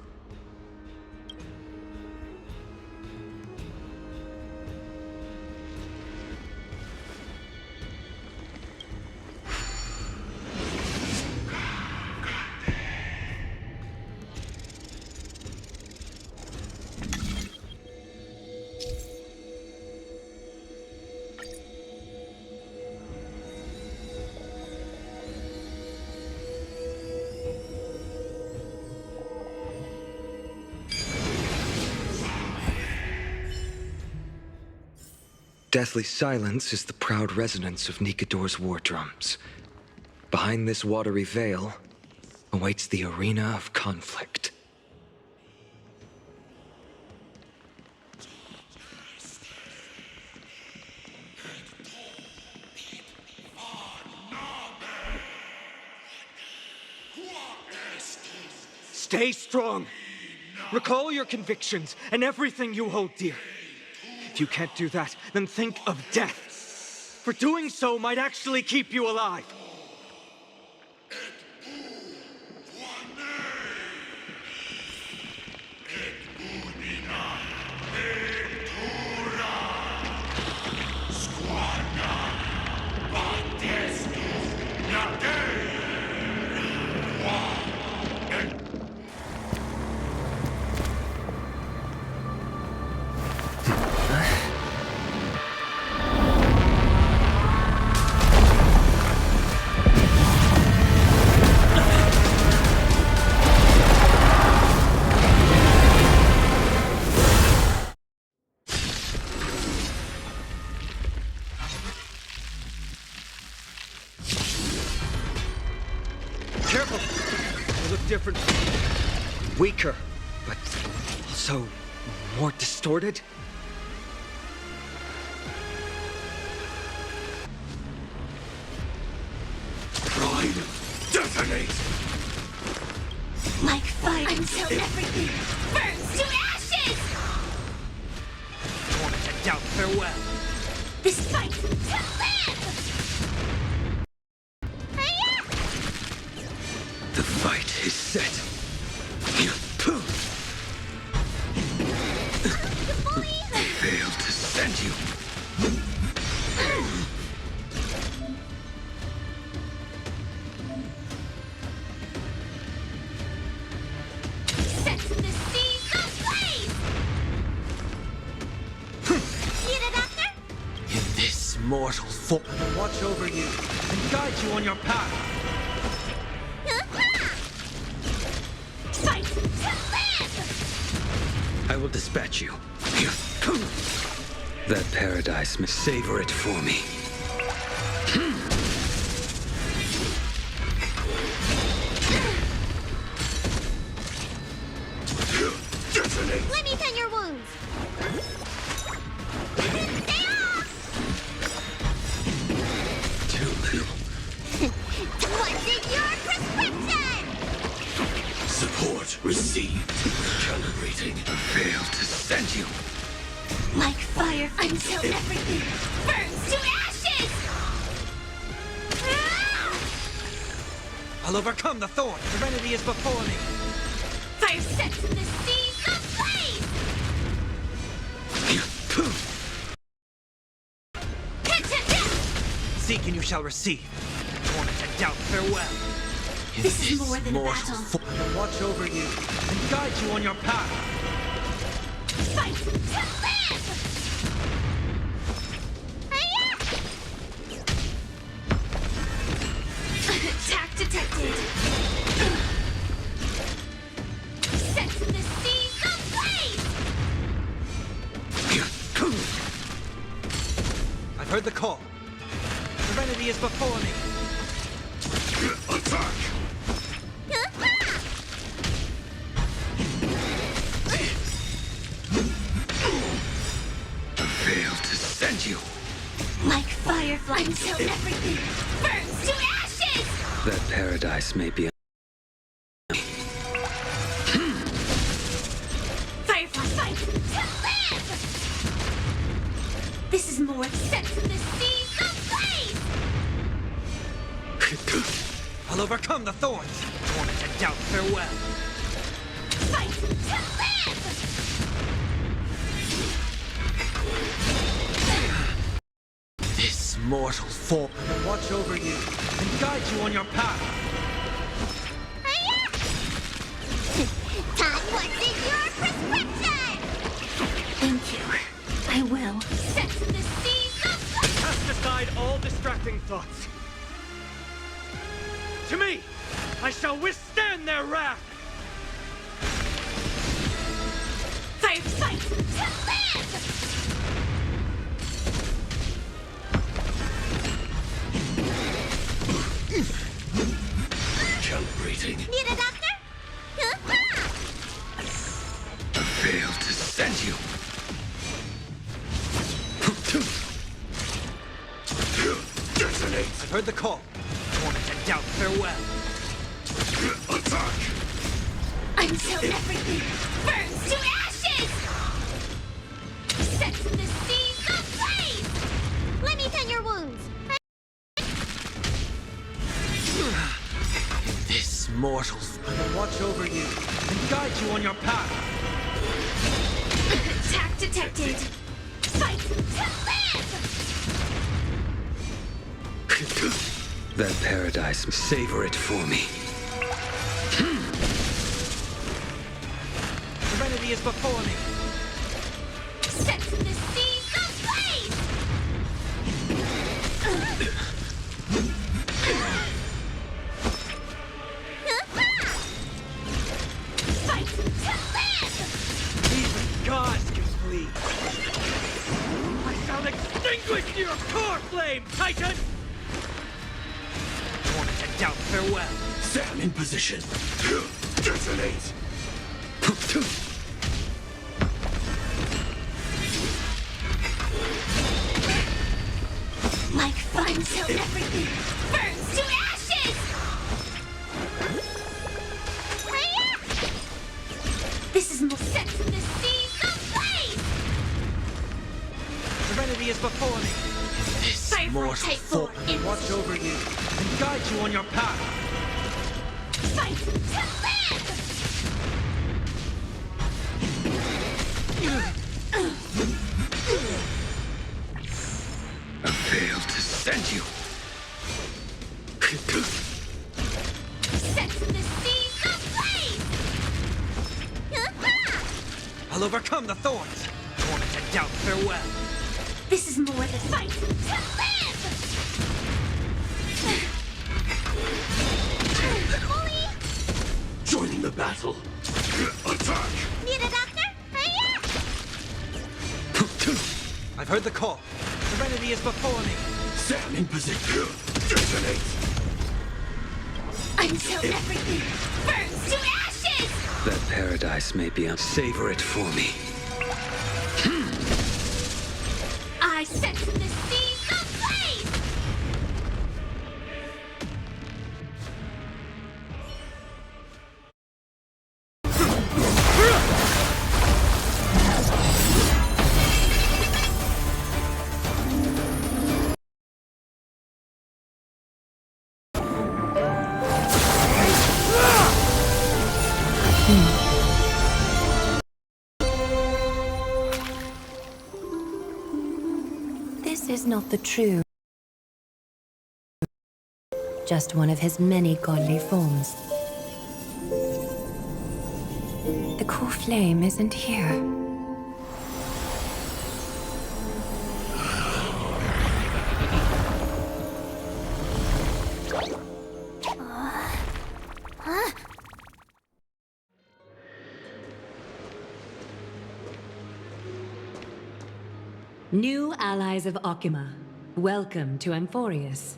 Deathly silence is the proud resonance of Nikador's war drums. Behind this watery veil awaits the arena of conflict. Stay strong. Recall your convictions and everything you hold dear. If you can't do that, then think of death. For doing so might actually keep you alive. Careful! They look different. Weaker, but also more distorted. Pride, detonate! Like fire until everything burns to ashes! Torn to doubt farewell. This fight to live! The fight is set. I failed to send you. Set the seas ablaze! See it, Doctor? In this mortal form, I will watch over you and guide you on your path. Fight to live! I will dispatch you. That paradise must savor it for me. Let me tend your wounds. Stay off! Too little. What's in your prescription? Support received. Calibrating. Failed to send you. Like Until everything burns to ashes! I'll overcome the thorn. Serenity is before me. Fire sets the seas ablaze! Hit to death! Seek and you shall receive. Torment and doubt, farewell. This is more than a mortal battle. I watch over you and guide you on your path. Fight to live! Attack detected! Set the seas ablaze! I've heard the call. Serenity is before me. Attack! I failed to send you. Like firefly until everything burns to ashes! That paradise may be. Firefly fight to live! This is more set to the seas ablaze! I'll overcome the thorns. Torment and doubt, farewell. Fight to live! This mortal form will watch over you and guide you on your path. Time, what's in your prescription? Thank you. I will. Set the seas ablaze! Cast aside all distracting thoughts. To me, I shall withstand their wrath. Fire fight to live! Calibrating. Need a doctor? I failed to send you. Detonate! I've heard the call. Torment and doubt, farewell. Attack! Until everything burns to ashes! Set the seas ablaze! Let me tend your wounds. This mortal will watch over you and guide you on your path. Attack detected. Fight to live! That paradise, savor it for me. Serenity is before me. Set the seas ablaze! Fight to live! Even gods can bleed. I shall extinguish your core flame, Titan! Torment and doubt, farewell. Stand in position. Detonate! Like fun till everything burns to ashes! This is more set to the seas ablaze! Serenity is before me. This Firefly mortal type form 4 will in watch over you and guide you on your path. Fight to I failed to send you. set the seas ablaze! I'll overcome the thorns. Torment and doubt, farewell. This is more than fight to live! Joining the battle. Attack! Need a doctor? I've heard the call. Serenity is before me. Stand in position. Detonate! Until everything burns to ashes! That paradise may be on. Savor it for me. I set the seas ablaze! This is not the true, just one of his many godly forms. The core flame isn't here. New allies of Okima, welcome to Amphoreus.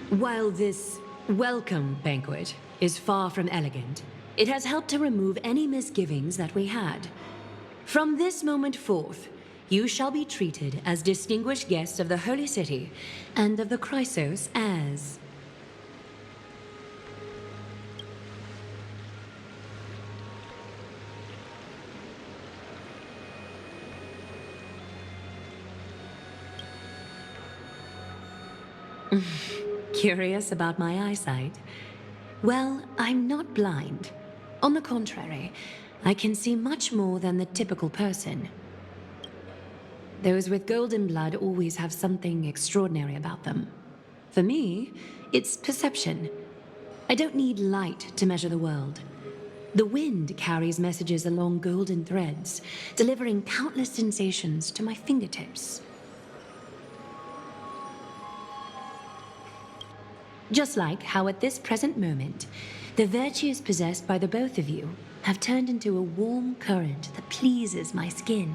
While this welcome banquet is far from elegant, it has helped to remove any misgivings that we had. From this moment forth, you shall be treated as distinguished guests of the Holy City and of the Chrysos as... Curious about my eyesight? Well, I'm not blind. On the contrary, I can see much more than the typical person. Those with golden blood always have something extraordinary about them. For me, it's perception. I don't need light to measure the world. The wind carries messages along golden threads, delivering countless sensations to my fingertips. Just like how at this present moment, the virtues possessed by the both of you have turned into a warm current that pleases my skin.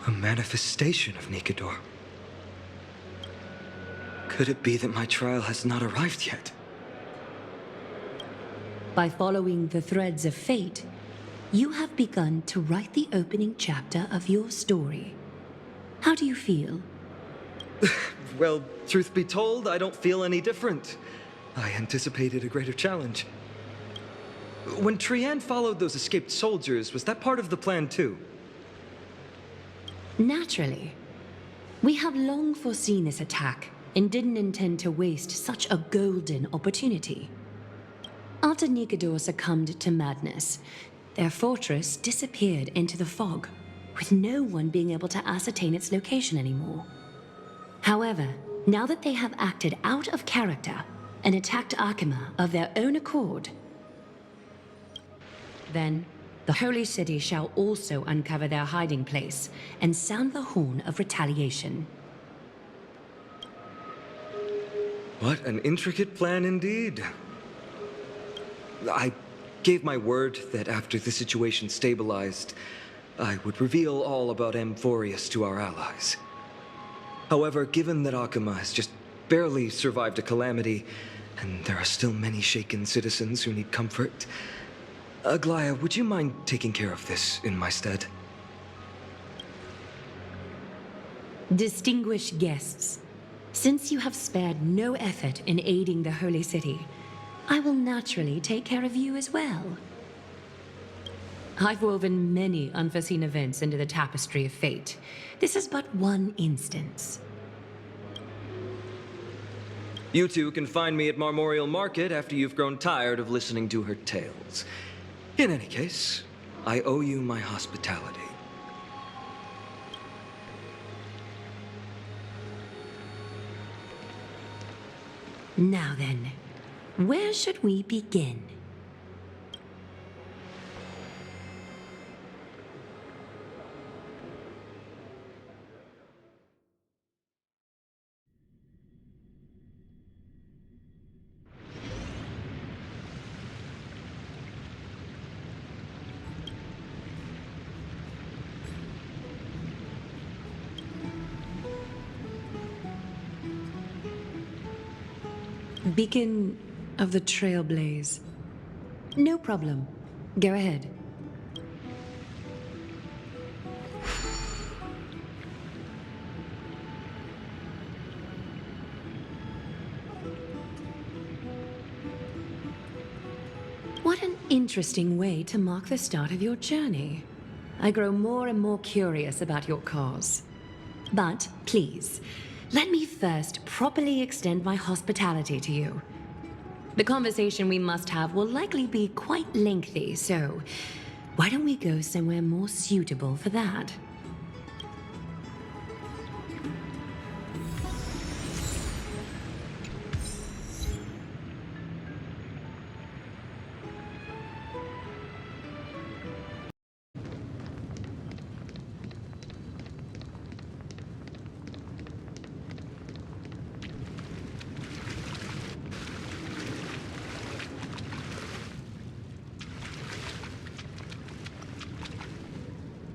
A manifestation of Nikador. Could it be that my trial has not arrived yet? By following the threads of fate, you have begun to write the opening chapter of your story. How do you feel? Well, truth be told, I don't feel any different. I anticipated a greater challenge. When Trian followed those escaped soldiers, was that part of the plan too? Naturally. We have long foreseen this attack and didn't intend to waste such a golden opportunity. After Nikador succumbed to madness, their fortress disappeared into the fog, with no one being able to ascertain its location anymore. However, now that they have acted out of character and attacked Akima of their own accord, then the Holy City shall also uncover their hiding place and sound the horn of retaliation. What an intricate plan indeed. I gave my word that after the situation stabilized, I would reveal all about Amphoreus to our allies. However, given that Akima has just barely survived a calamity, and there are still many shaken citizens who need comfort, Aglaya, would you mind taking care of this in my stead? Distinguished guests, since you have spared no effort in aiding the Holy City, I will naturally take care of you as well. I've woven many unforeseen events into the tapestry of fate. This is but one instance. You two can find me at Marmorial Market after you've grown tired of listening to her tales. In any case, I owe you my hospitality. Now then, where should we begin? Beacon of the Trailblaze. No problem. Go ahead. What an interesting way to mark the start of your journey. I grow more and more curious about your cause. But please, let me first properly extend my hospitality to you. The conversation we must have will likely be quite lengthy, so why don't we go somewhere more suitable for that?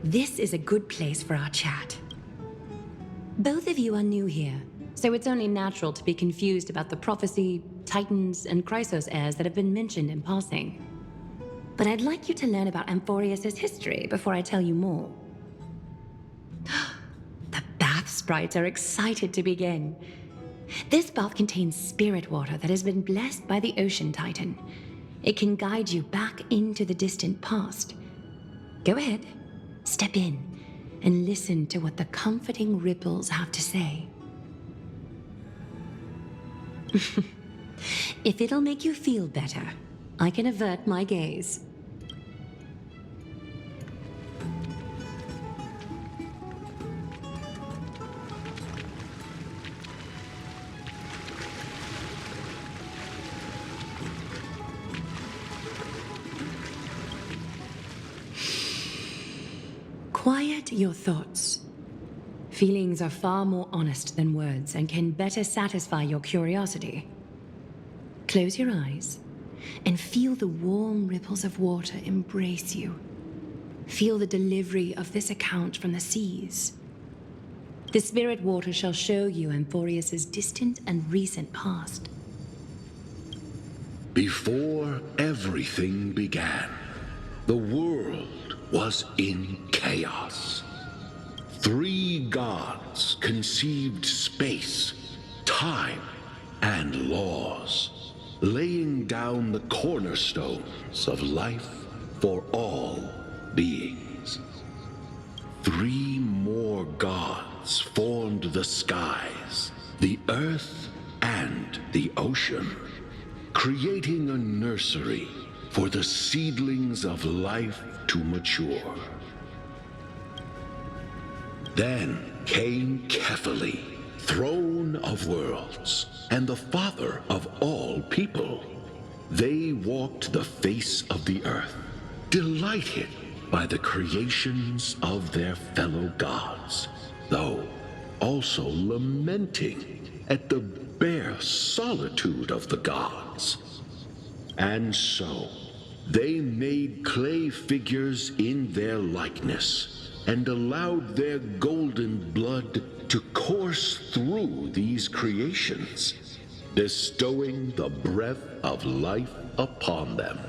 This is a good place for our chat. Both of you are new here, so it's only natural to be confused about the prophecy, titans, and Chrysos heirs that have been mentioned in passing. But I'd like you to learn about Amphoreus' history before I tell you more. The bath sprites are excited to begin. This bath contains spirit water that has been blessed by the ocean titan. It can guide you back into the distant past. Go ahead. Step in and listen to what the comforting ripples have to say. If it'll make you feel better, I can avert my gaze. Quiet your thoughts. Feelings are far more honest than words and can better satisfy your curiosity. Close your eyes and feel the warm ripples of water embrace you. Feel the delivery of this account from the seas. The spirit water shall show you Amphoreus' distant and recent past. Before everything began, the world was in chaos. 3 gods conceived space, time, and laws, laying down the cornerstones of life for all beings. 3 more gods formed the skies, the earth, and the ocean, creating a nursery for the seedlings of life to mature. Then came Kephali, throne of worlds, and the father of all people. They walked the face of the earth, delighted by the creations of their fellow gods, though also lamenting at the bare solitude of the gods. And so, they made clay figures in their likeness, and allowed their golden blood to course through these creations, bestowing the breath of life upon them.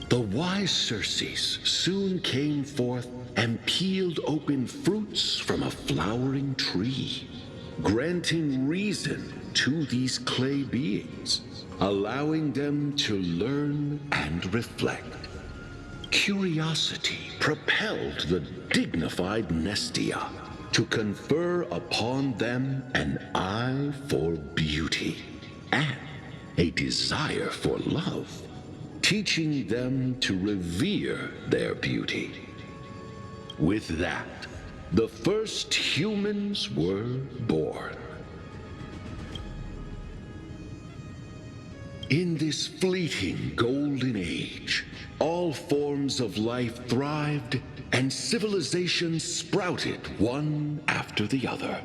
The wise Circes soon came forth and peeled open fruits from a flowering tree, granting reason to these clay beings, allowing them to learn and reflect. Curiosity propelled the dignified Nestia to confer upon them an eye for beauty and a desire for love, teaching them to revere their beauty. With that, the first humans were born. In this fleeting golden age, all forms of life thrived and civilizations sprouted one after the other.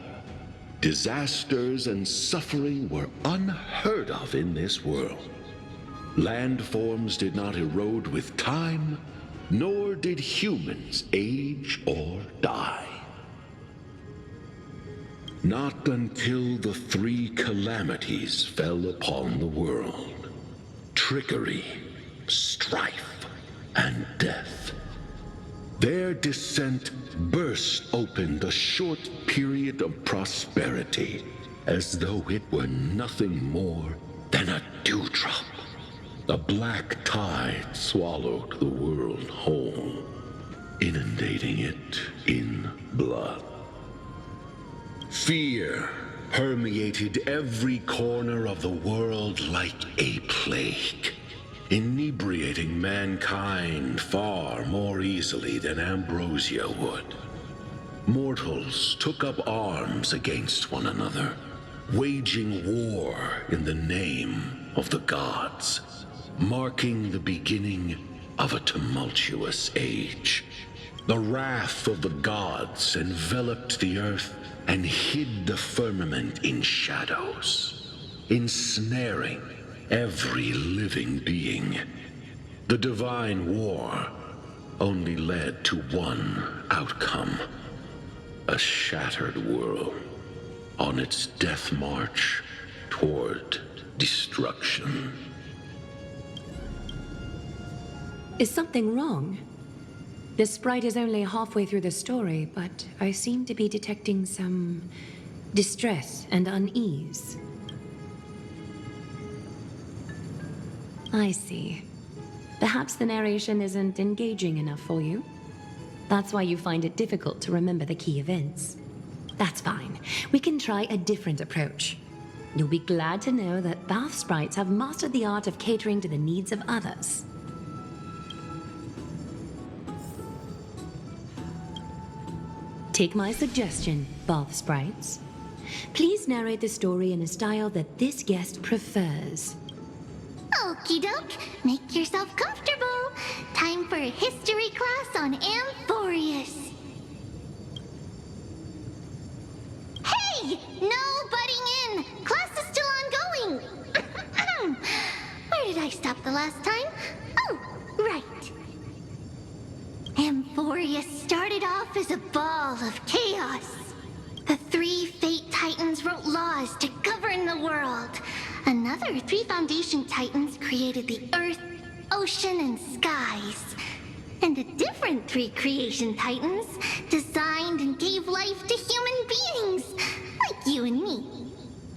Disasters and suffering were unheard of in this world. Landforms did not erode with time, nor did humans age or die. Not until the 3 calamities fell upon the world: trickery, strife, and death. Their descent burst open the short period of prosperity, as though it were nothing more than a dewdrop. The black tide swallowed the world whole, inundating it in blood. Fear permeated every corner of the world like a plague, inebriating mankind far more easily than ambrosia would. Mortals took up arms against one another, waging war in the name of the gods, marking the beginning of a tumultuous age. The wrath of the gods enveloped the earth and hid the firmament in shadows, ensnaring every living being. The divine war only led to one outcome: a shattered world on its death march toward destruction. Is something wrong? The sprite is only halfway through the story, but I seem to be detecting some distress and unease. I see. Perhaps the narration isn't engaging enough for you. That's why you find it difficult to remember the key events. That's fine. We can try a different approach. You'll be glad to know that bath sprites have mastered the art of catering to the needs of others. Take my suggestion, bath sprites. Please narrate the story in a style that this guest prefers. Okie doke, make yourself comfortable. Time for a history class on Amphoreus. Hey! No butting in! Class is still ongoing! Where did I stop the last time? Oh, right. Amphoreus started off as a ball of chaos. The 3 Fate Titans wrote laws to govern the world. Another 3 Foundation Titans created the earth, ocean, and skies. And a different 3 Creation Titans designed and gave life to human beings, like you and me.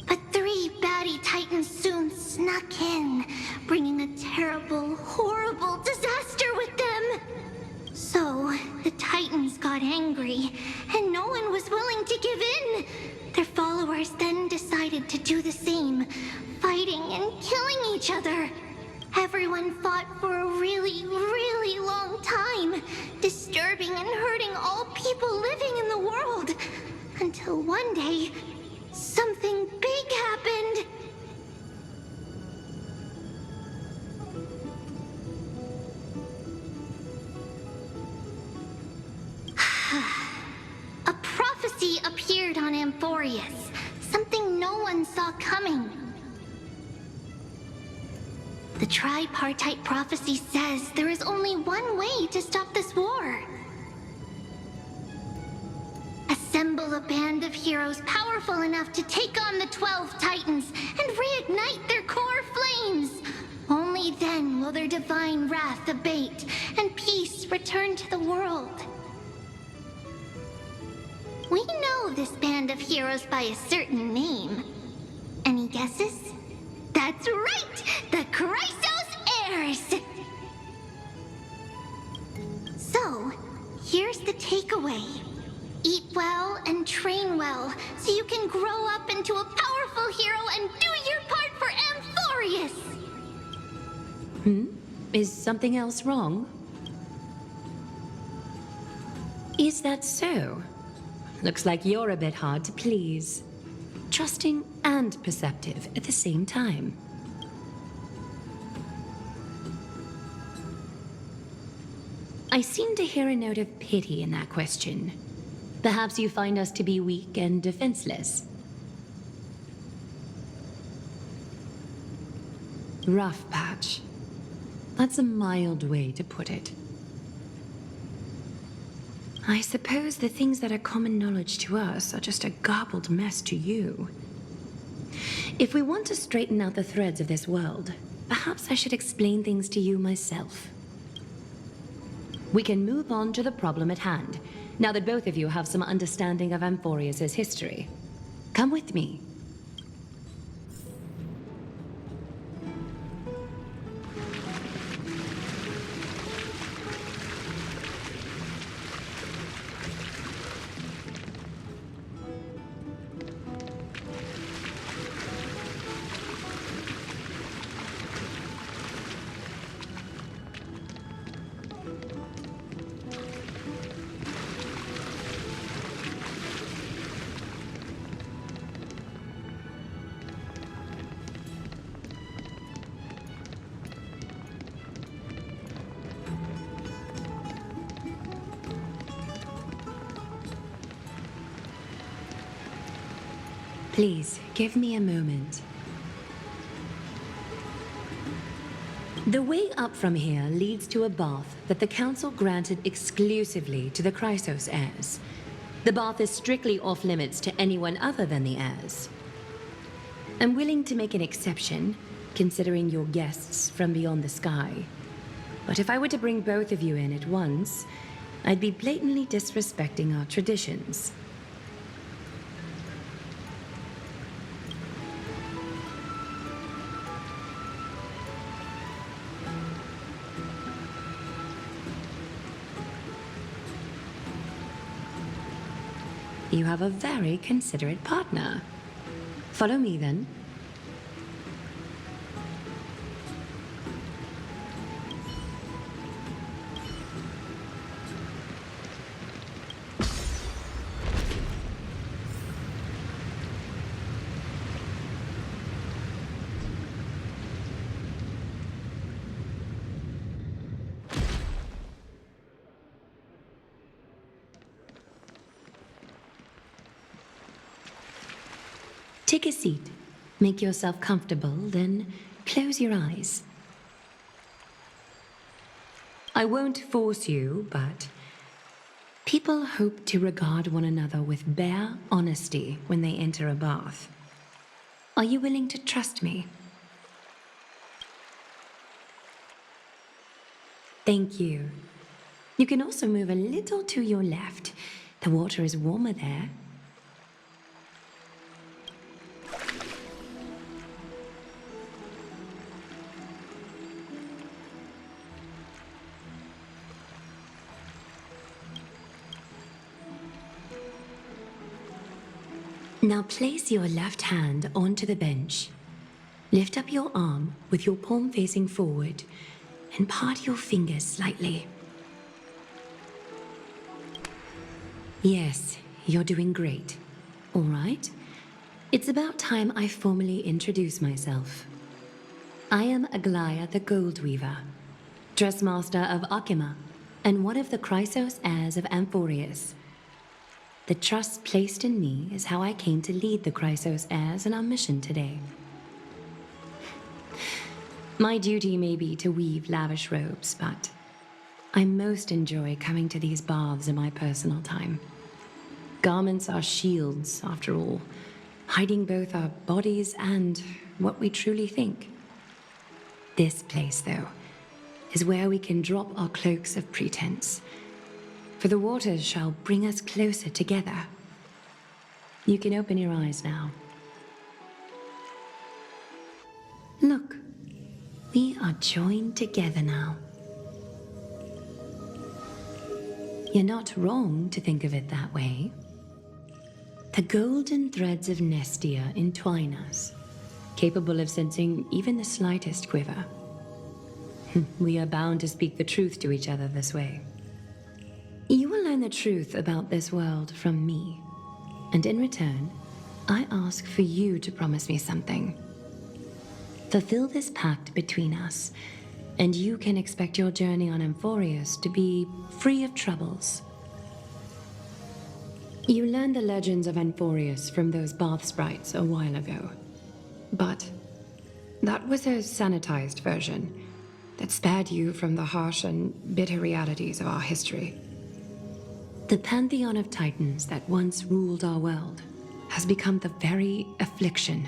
But 3 baddie Titans soon snuck in, bringing a terrible, horrible disaster with them. So, the Titans got angry, and no one was willing to give in. Their followers then decided to do the same, fighting and killing each other. Everyone fought for a really, really long time, disturbing and hurting all people living in the world. Until one day, something big happened. A prophecy appeared on Amphoreus, something no one saw coming. The tripartite prophecy says there is only one way to stop this war. Assemble a band of heroes powerful enough to take on the 12 Titans and reignite their core flames. Only then will their divine wrath abate and peace return to the world. We know this band of heroes by a certain name. Any guesses? That's right! The Chrysos Heirs! So, here's the takeaway. Eat well and train well, so you can grow up into a powerful hero and do your part for Amphoreus! Is something else wrong? Is that so? Looks like you're a bit hard to please. Trusting and perceptive at the same time. I seem to hear a note of pity in that question. Perhaps you find us to be weak and defenseless. Rough patch. That's a mild way to put it. I suppose the things that are common knowledge to us are just a garbled mess to you. If we want to straighten out the threads of this world, perhaps I should explain things to you myself. We can move on to the problem at hand, now that both of you have some understanding of Amphoreus' history. Come with me. Please, give me a moment. The way up from here leads to a bath that the Council granted exclusively to the Chrysos heirs. The bath is strictly off-limits to anyone other than the heirs. I'm willing to make an exception, considering you're guests from beyond the sky. But if I were to bring both of you in at once, I'd be blatantly disrespecting our traditions. You have a very considerate partner. Follow me, then. Take a seat. Make yourself comfortable, then close your eyes. I won't force you, but people hope to regard one another with bare honesty when they enter a bath. Are you willing to trust me? Thank you. You can also move a little to your left. The water is warmer there. Now place your left hand onto the bench. Lift up your arm with your palm facing forward and part your fingers slightly. Yes, you're doing great. All right. It's about time I formally introduce myself. I am Aglaya the Gold Weaver, Dressmaster of Akima, and one of the Chrysos heirs of Amphoreus. The trust placed in me is how I came to lead the Chrysos heirs in our mission today. My duty may be to weave lavish robes, but I most enjoy coming to these baths in my personal time. Garments are shields, after all, hiding both our bodies and what we truly think. This place, though, is where we can drop our cloaks of pretense, for the waters shall bring us closer together. You can open your eyes now. Look, we are joined together now. You're not wrong to think of it that way. The golden threads of Nestia entwine us, capable of sensing even the slightest quiver. We are bound to speak the truth to each other this way. You will learn the truth about this world from me, and in return, I ask for you to promise me something. Fulfill this pact between us, and you can expect your journey on Amphoreus to be free of troubles. You learned the legends of Amphoreus from those bath sprites a while ago, but that was a sanitized version that spared you from the harsh and bitter realities of our history. The pantheon of titans that once ruled our world has become the very affliction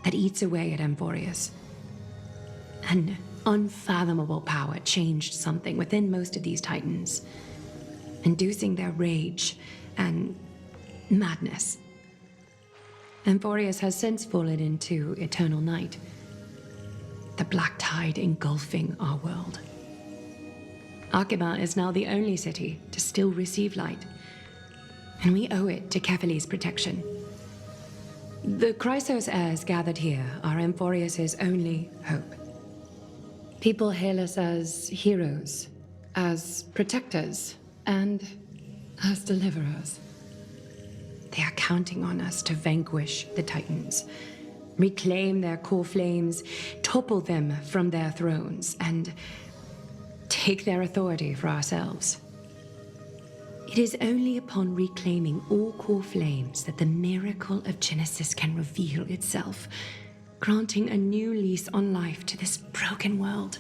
that eats away at Amphoreus. An unfathomable power changed something within most of these titans, inducing their rage and madness. Amphoreus has since fallen into eternal night, the black tide engulfing our world. Akima is now the only city to still receive light, and we owe it to Kefali's protection. The Chrysos heirs gathered here are Amphoreus' only hope. People hail us as heroes, as protectors, and as deliverers. They are counting on us to vanquish the Titans, reclaim their core flames, topple them from their thrones, and take their authority for ourselves. It is only upon reclaiming all core flames that the miracle of Genesis can reveal itself, granting a new lease on life to this broken world.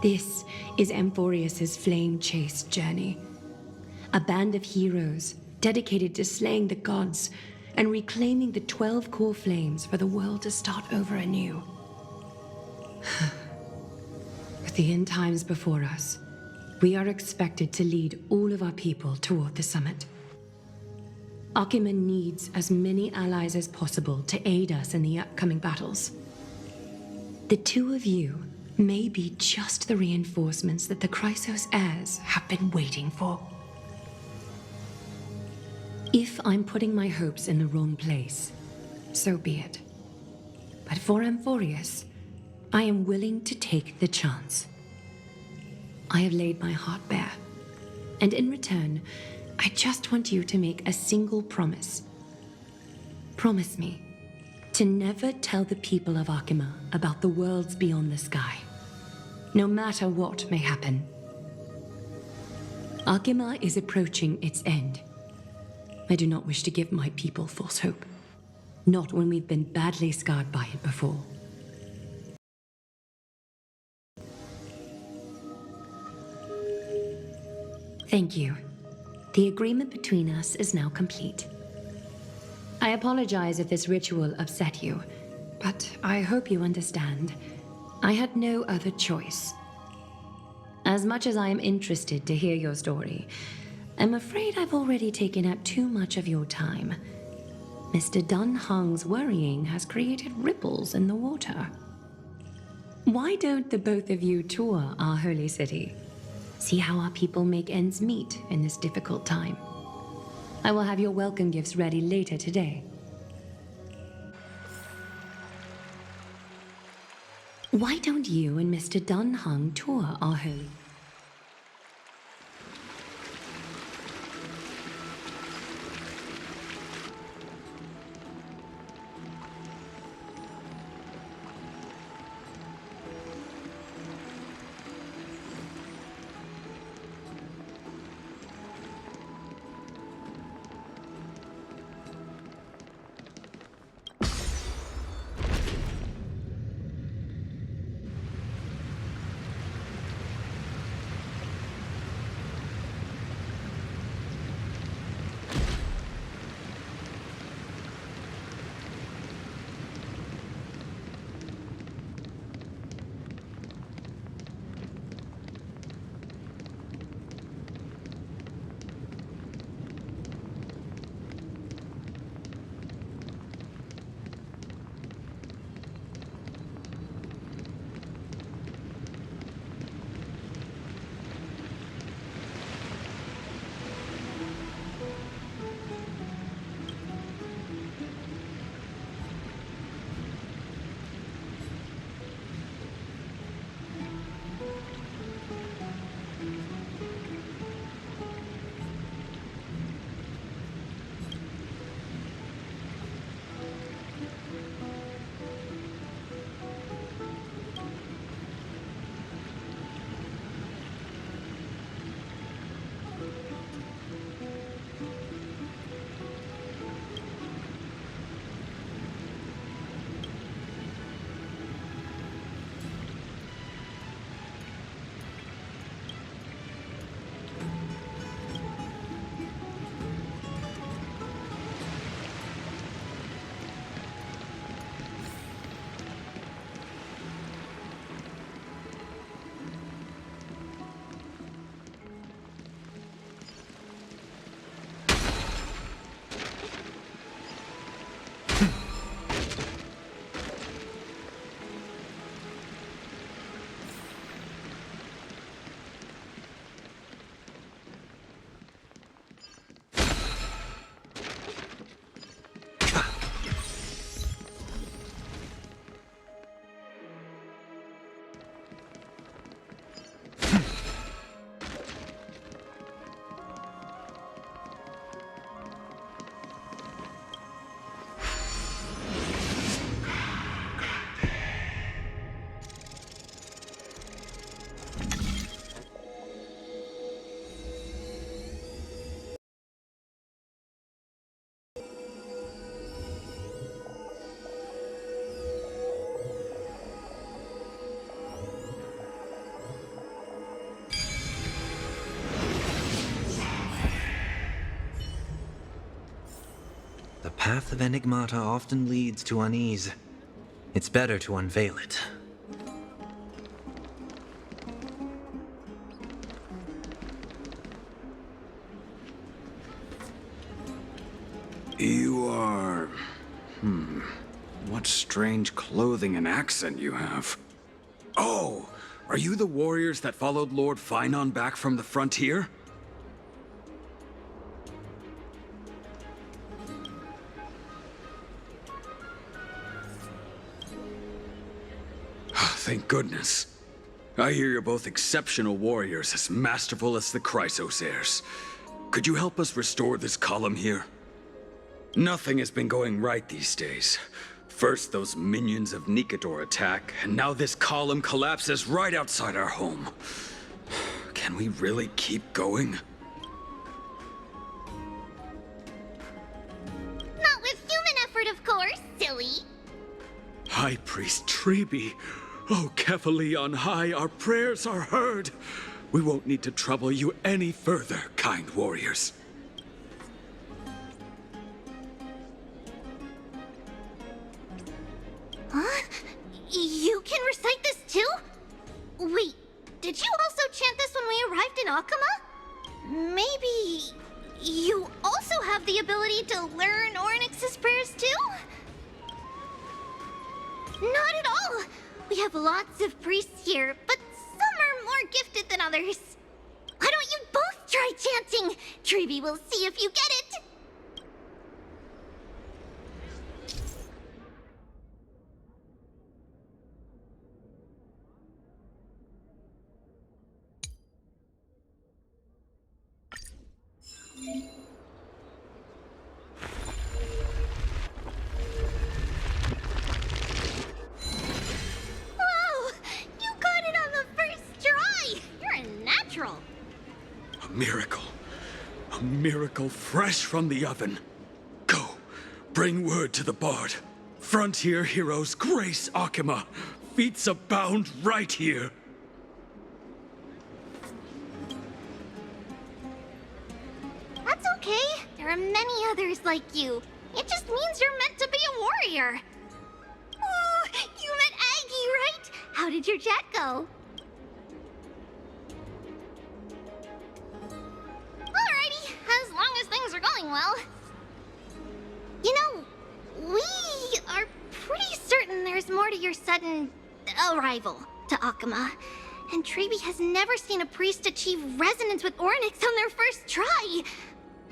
This is Amphoreus' flame-chased journey. A band of heroes dedicated to slaying the gods and reclaiming the 12 core flames for the world to start over anew. With the end times before us, we are expected to lead all of our people toward the summit. Akima needs as many allies as possible to aid us in the upcoming battles. The two of you may be just the reinforcements that the Chrysos heirs have been waiting for. If I'm putting my hopes in the wrong place, so be it. But for Amphoreus, I am willing to take the chance. I have laid my heart bare, and in return, I just want you to make a single promise. Promise me to never tell the people of Akima about the worlds beyond the sky, no matter what may happen. Akima is approaching its end. I do not wish to give my people false hope, not when we've been badly scarred by it before. Thank you. The agreement between us is now complete. I apologize if this ritual upset you, but I hope you understand. I had no other choice. As much as I am interested to hear your story, I'm afraid I've already taken up too much of your time. Mr. Dun Hong's worrying has created ripples in the water. Why don't the both of you tour our holy city? See how our people make ends meet in this difficult time. I will have your welcome gifts ready later today. Why don't you and Mr. Dun Hong tour our holy... The path of Enigmata often leads to unease. It's better to unveil it. You are... What strange clothing and accent you have. Oh, are you the warriors that followed Lord Finon back from the frontier? Thank goodness. I hear you're both exceptional warriors, as masterful as the Chrysos heirs. Could you help us restore this column here? Nothing has been going right these days. First those minions of Nicator attack, and now this column collapses right outside our home. Can we really keep going? Not with human effort, of course, silly. High Priest Trebe, oh Kefali on high, our prayers are heard. We won't need to trouble you any further, kind warriors. Huh? You can recite this too? Wait, did you also chant this when we arrived in Akama? Maybe you also have the ability to learn Ornyx's prayers too? Not at all! We have lots of priests here, but some are more gifted than others. Why don't you both try chanting? Trebe will see if you get it! Wow! You got it on the first try! You're a natural! A miracle. A miracle fresh from the oven. Go, bring word to the Bard. Frontier heroes grace Akama. Feats abound right here. That's okay. There are many others like you. It just means you're meant to be a warrior. Oh, you met Aggie, right? How did your chat go? Alrighty, as long as things are going well. You know, we are pretty certain there's more to your sudden arrival to Akama. And Trebe has never seen a priest achieve resonance with Ornyx on their first try.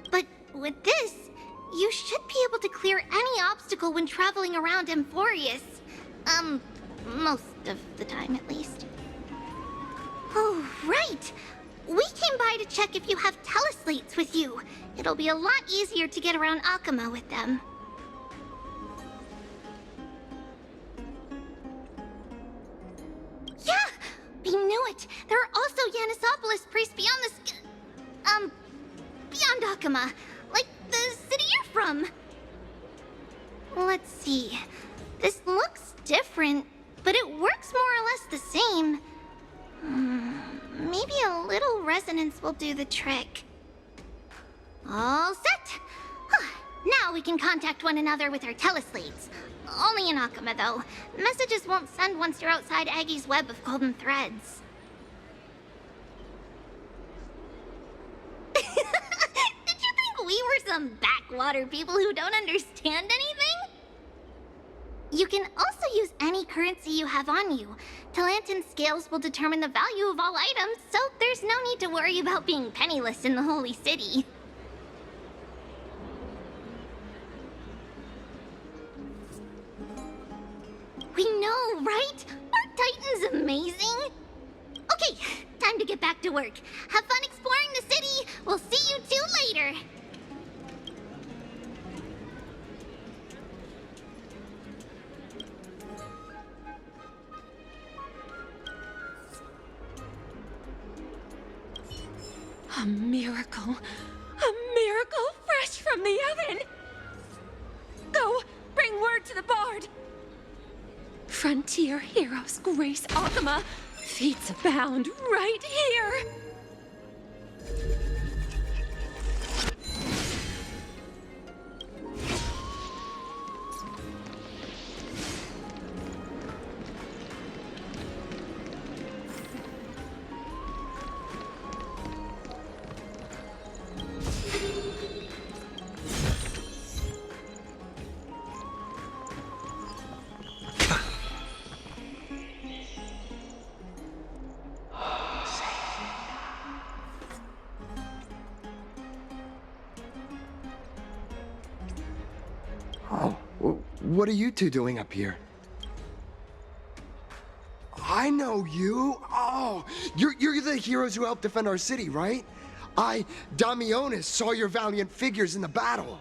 But with this, you should be able to clear any obstacle when traveling around Amphoreus. Most of the time at least. Oh, right! We came by to check if you have teleslates with you. It'll be a lot easier to get around Akama with them. Yeah! We knew it! There are also Yanisopolis priests beyond the beyond Akama. Like the city you're from. Let's see. This looks different, but it works more or less the same. Maybe a little resonance will do the trick. All set! Now we can contact one another with our teleslates. Only in Akama, though. Messages won't send once you're outside Aggie's web of golden threads. Did you think we were some backwater people who don't understand anything? You can also use any currency you have on you. Talantan scales will determine the value of all items, so there's no need to worry about being penniless in the Holy City. We know, right? Aren't Titan's amazing? Okay, time to get back to work. Have fun exploring the city. We'll see you two later. A miracle. A miracle fresh from the oven. Go, bring word to the Bard. Frontier heroes grace Akama. Feats abound right here. Oh, what are you two doing up here? I know you. Oh, you're the heroes who helped defend our city, right? Damionis, saw your valiant figures in the battle.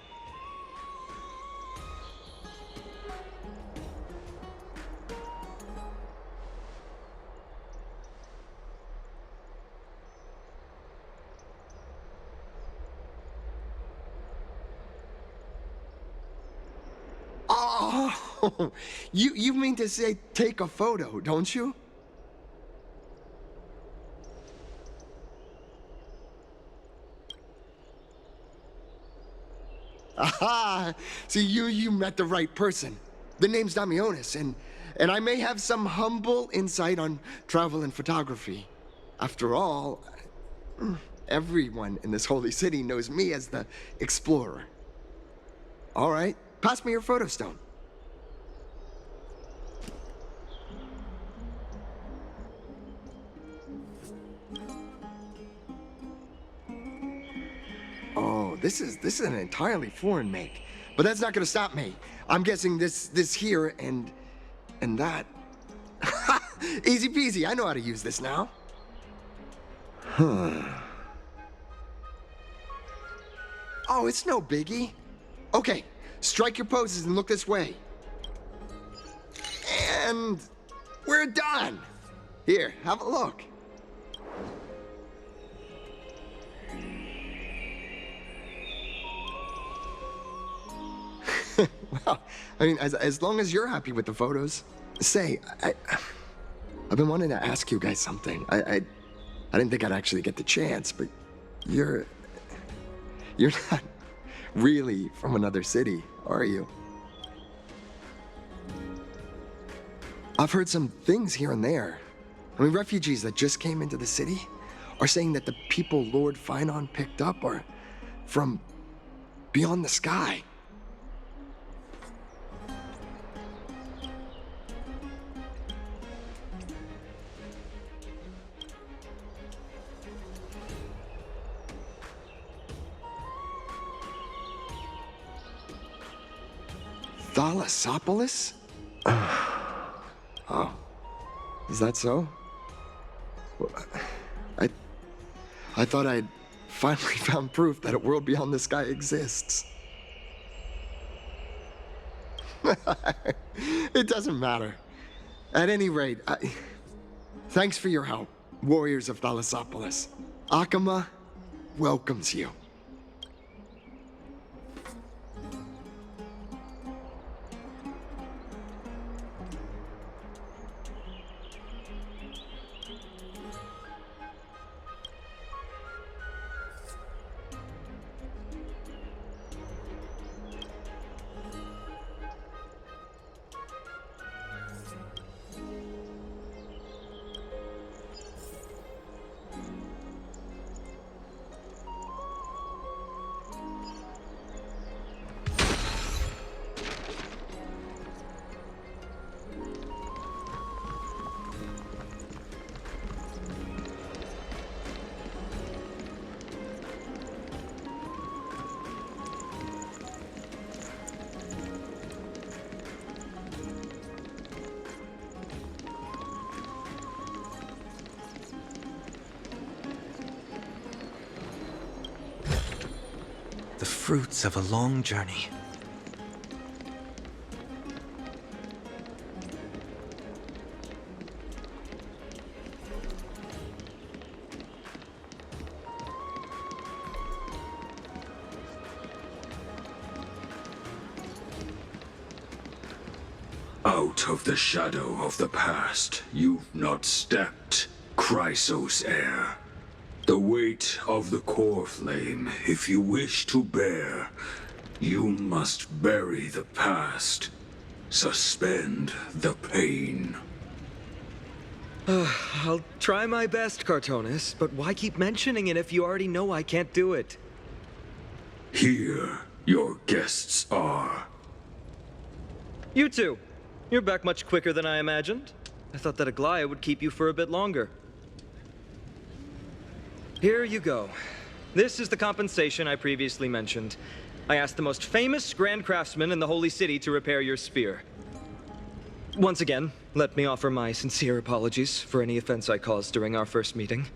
Oh, you mean to say take a photo, don't you? Aha! See, you met the right person. The name's Damionis, and I may have some humble insight on travel and photography. After all, everyone in this holy city knows me as the explorer. All right, pass me your photo stone. Oh, this is an entirely foreign make. But that's not gonna stop me. I'm guessing this here and that. Easy peasy, I know how to use this now. Huh. Oh, it's no biggie. Okay, strike your poses and look this way. And we're done. Here, have a look. Well, I mean, as long as you're happy with the photos. Say, I've been wanting to ask you guys something. I didn't think I'd actually get the chance, but you're not really from another city, are you? I've heard some things here and there. I mean, refugees that just came into the city are saying that the people Lord Finon picked up are from beyond the sky. Thalassopolis? Oh, is that so? Well, I thought I'd finally found proof that a world beyond the sky exists. It doesn't matter. At any rate, thanks for your help, warriors of Thalassopolis. Akama welcomes you. The fruits of a long journey. Out of the shadow of the past, you've not stepped, Chrysos heir. The weight of the core flame, if you wish to bear, you must bury the past, suspend the pain. I'll try my best, Cartonis, but why keep mentioning it if you already know I can't do it? Here, your guests are. You two. You're back much quicker than I imagined. I thought that Aglaya would keep you for a bit longer. Here you go. This is the compensation I previously mentioned. I asked the most famous Grand Craftsman in the Holy City to repair your spear. Once again, let me offer my sincere apologies for any offense I caused during our first meeting.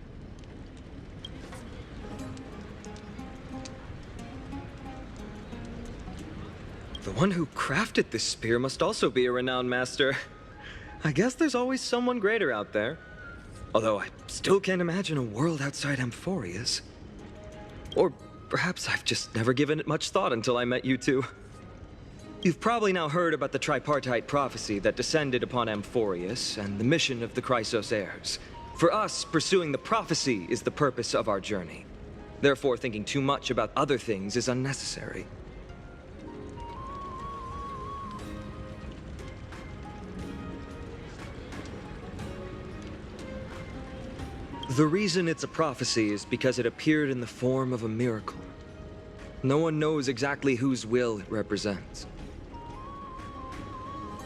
The one who crafted this spear must also be a renowned master. I guess there's always someone greater out there. Although I still can't imagine a world outside Amphoreus. Or perhaps I've just never given it much thought until I met you two. You've probably now heard about the tripartite prophecy that descended upon Amphoreus and the mission of the Chrysos heirs. For us, pursuing the prophecy is the purpose of our journey. Therefore, thinking too much about other things is unnecessary. The reason it's a prophecy is because it appeared in the form of a miracle. No one knows exactly whose will it represents.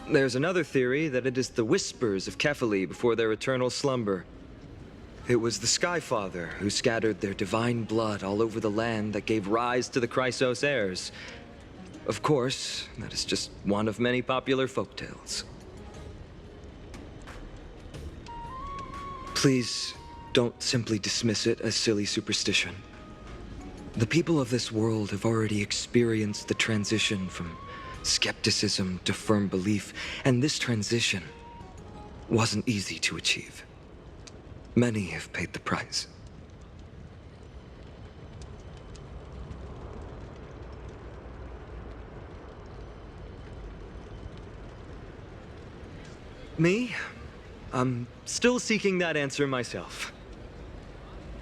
There's another theory that it is the whispers of Kefali before their eternal slumber. It was the Skyfather who scattered their divine blood all over the land that gave rise to the Chrysos heirs. Of course, that is just one of many popular folktales. Please, don't simply dismiss it as silly superstition. The people of this world have already experienced the transition from skepticism to firm belief, and this transition wasn't easy to achieve. Many have paid the price. Me? I'm still seeking that answer myself.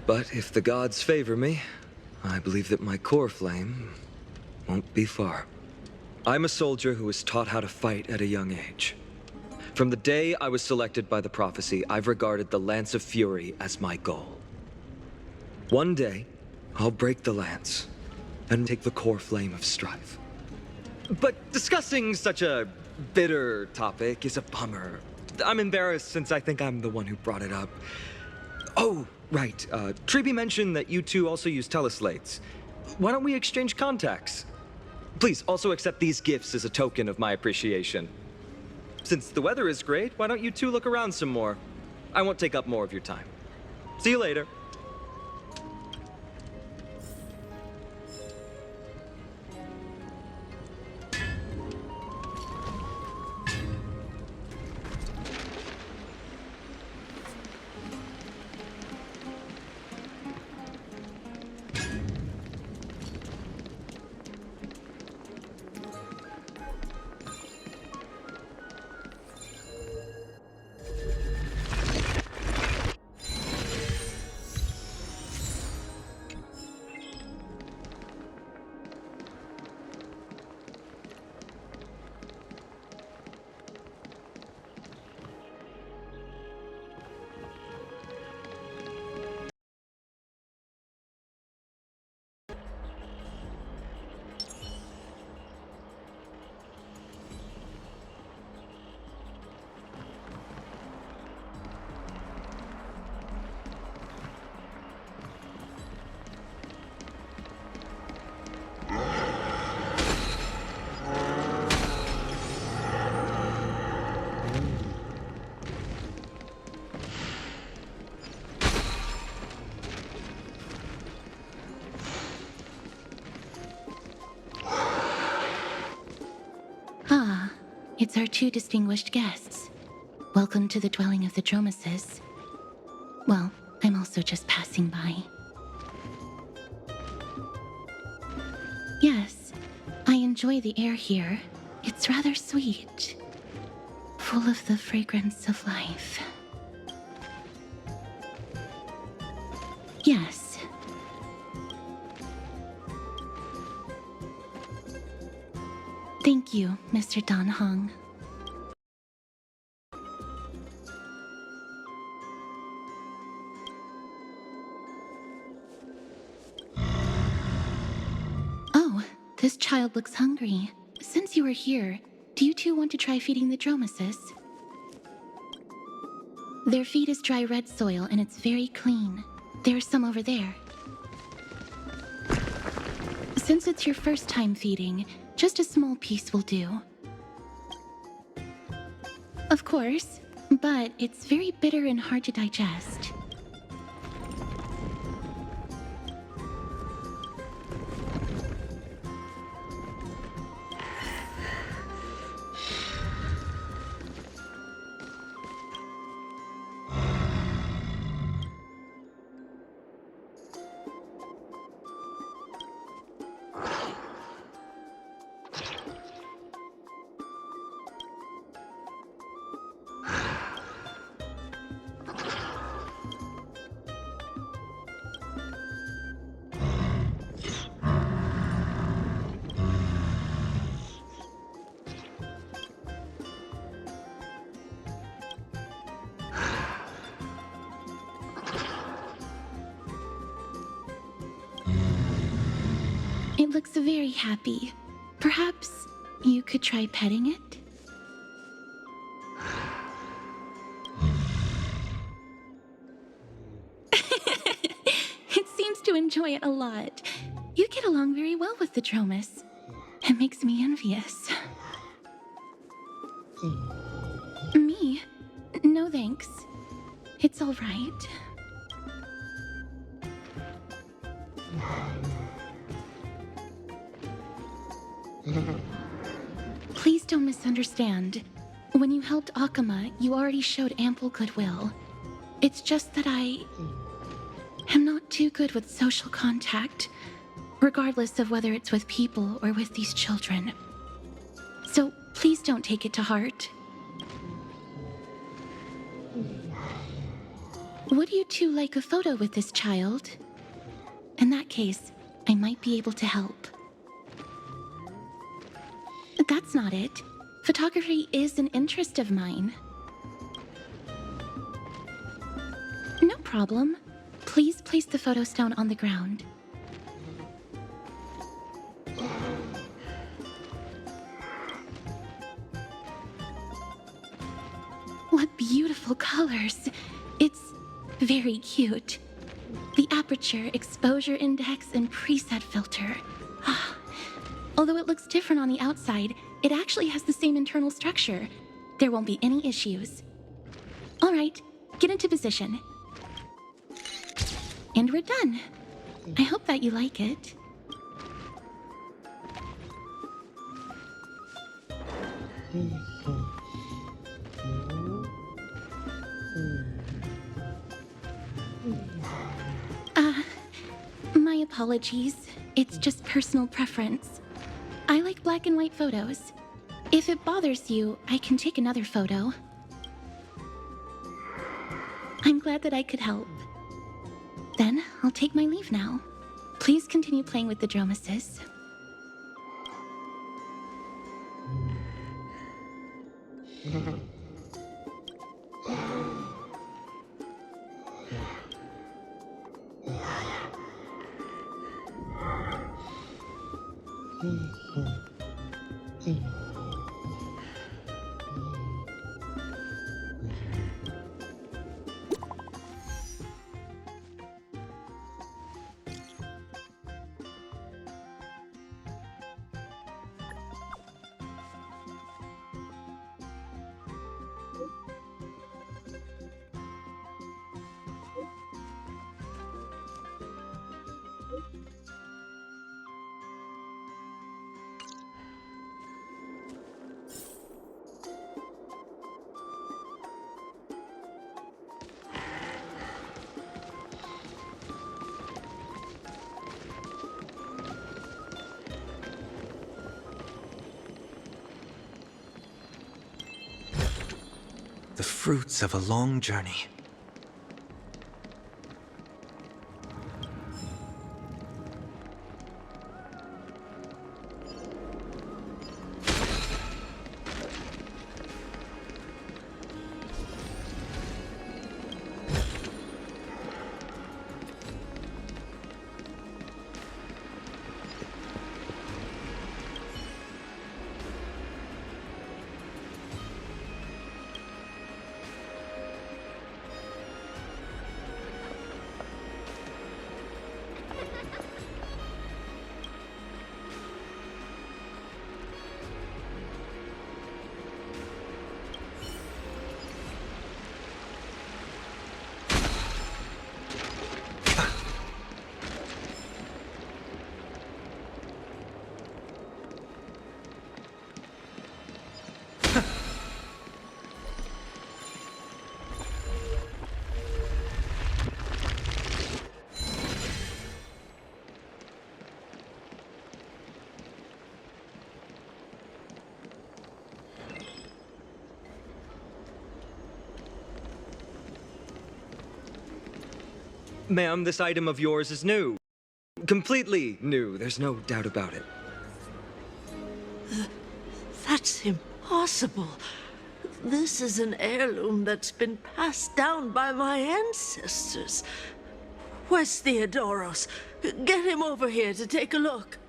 But if the gods favor me, I believe that my core flame won't be far. I'm a soldier who was taught how to fight at a young age. From the day I was selected by the prophecy, I've regarded the Lance of Fury as my goal. One day, I'll break the lance and take the core flame of strife. But discussing such a bitter topic is a bummer. I'm embarrassed since I think I'm the one who brought it up. Oh, right. Triby mentioned that you two also use teleslates. Why don't we exchange contacts? Please also accept these gifts as a token of my appreciation. Since the weather is great, why don't you two look around some more? I won't take up more of your time. See you later. It's our two distinguished guests. Welcome to the dwelling of the Dromeses. Well, I'm also just passing by. Yes, I enjoy the air here. It's rather sweet, full of the fragrance of life. Yes. Thank you, Mr. Dan Hong. Oh, this child looks hungry. Since you are here, do you two want to try feeding the Dromeses? Their feed is dry red soil and it's very clean. There's some over there. Since it's your first time feeding, just a small piece will do. Of course, but it's very bitter and hard to digest. It looks very happy. Perhaps you could try petting it? It seems to enjoy it a lot. You get along very well with the Dromus. It makes me envious. Me? No thanks. It's all right. Please don't misunderstand. When you helped Akama, you already showed ample goodwill. It's just that I am not too good with social contact, regardless of whether it's with people or with these children. So please don't take it to heart. Would you two like a photo with this child? In that case, I might be able to help. That's not it. Photography is an interest of mine. No problem. Please place the photo stone on the ground. What beautiful colors. It's very cute. The aperture, exposure index, and preset filter. Although it looks different on the outside, it actually has the same internal structure. There won't be any issues. All right, get into position. And we're done. I hope that you like it. My apologies. It's just personal preference. I like black and white photos. If it bothers you, I can take another photo. I'm glad that I could help. Then, I'll take my leave now. Please continue playing with the Dromuses. The fruits of a long journey. Ma'am, this item of yours is new. Completely new, there's no doubt about it. That's impossible. This is an heirloom that's been passed down by my ancestors. Where's Theodoros? Get him over here to take a look.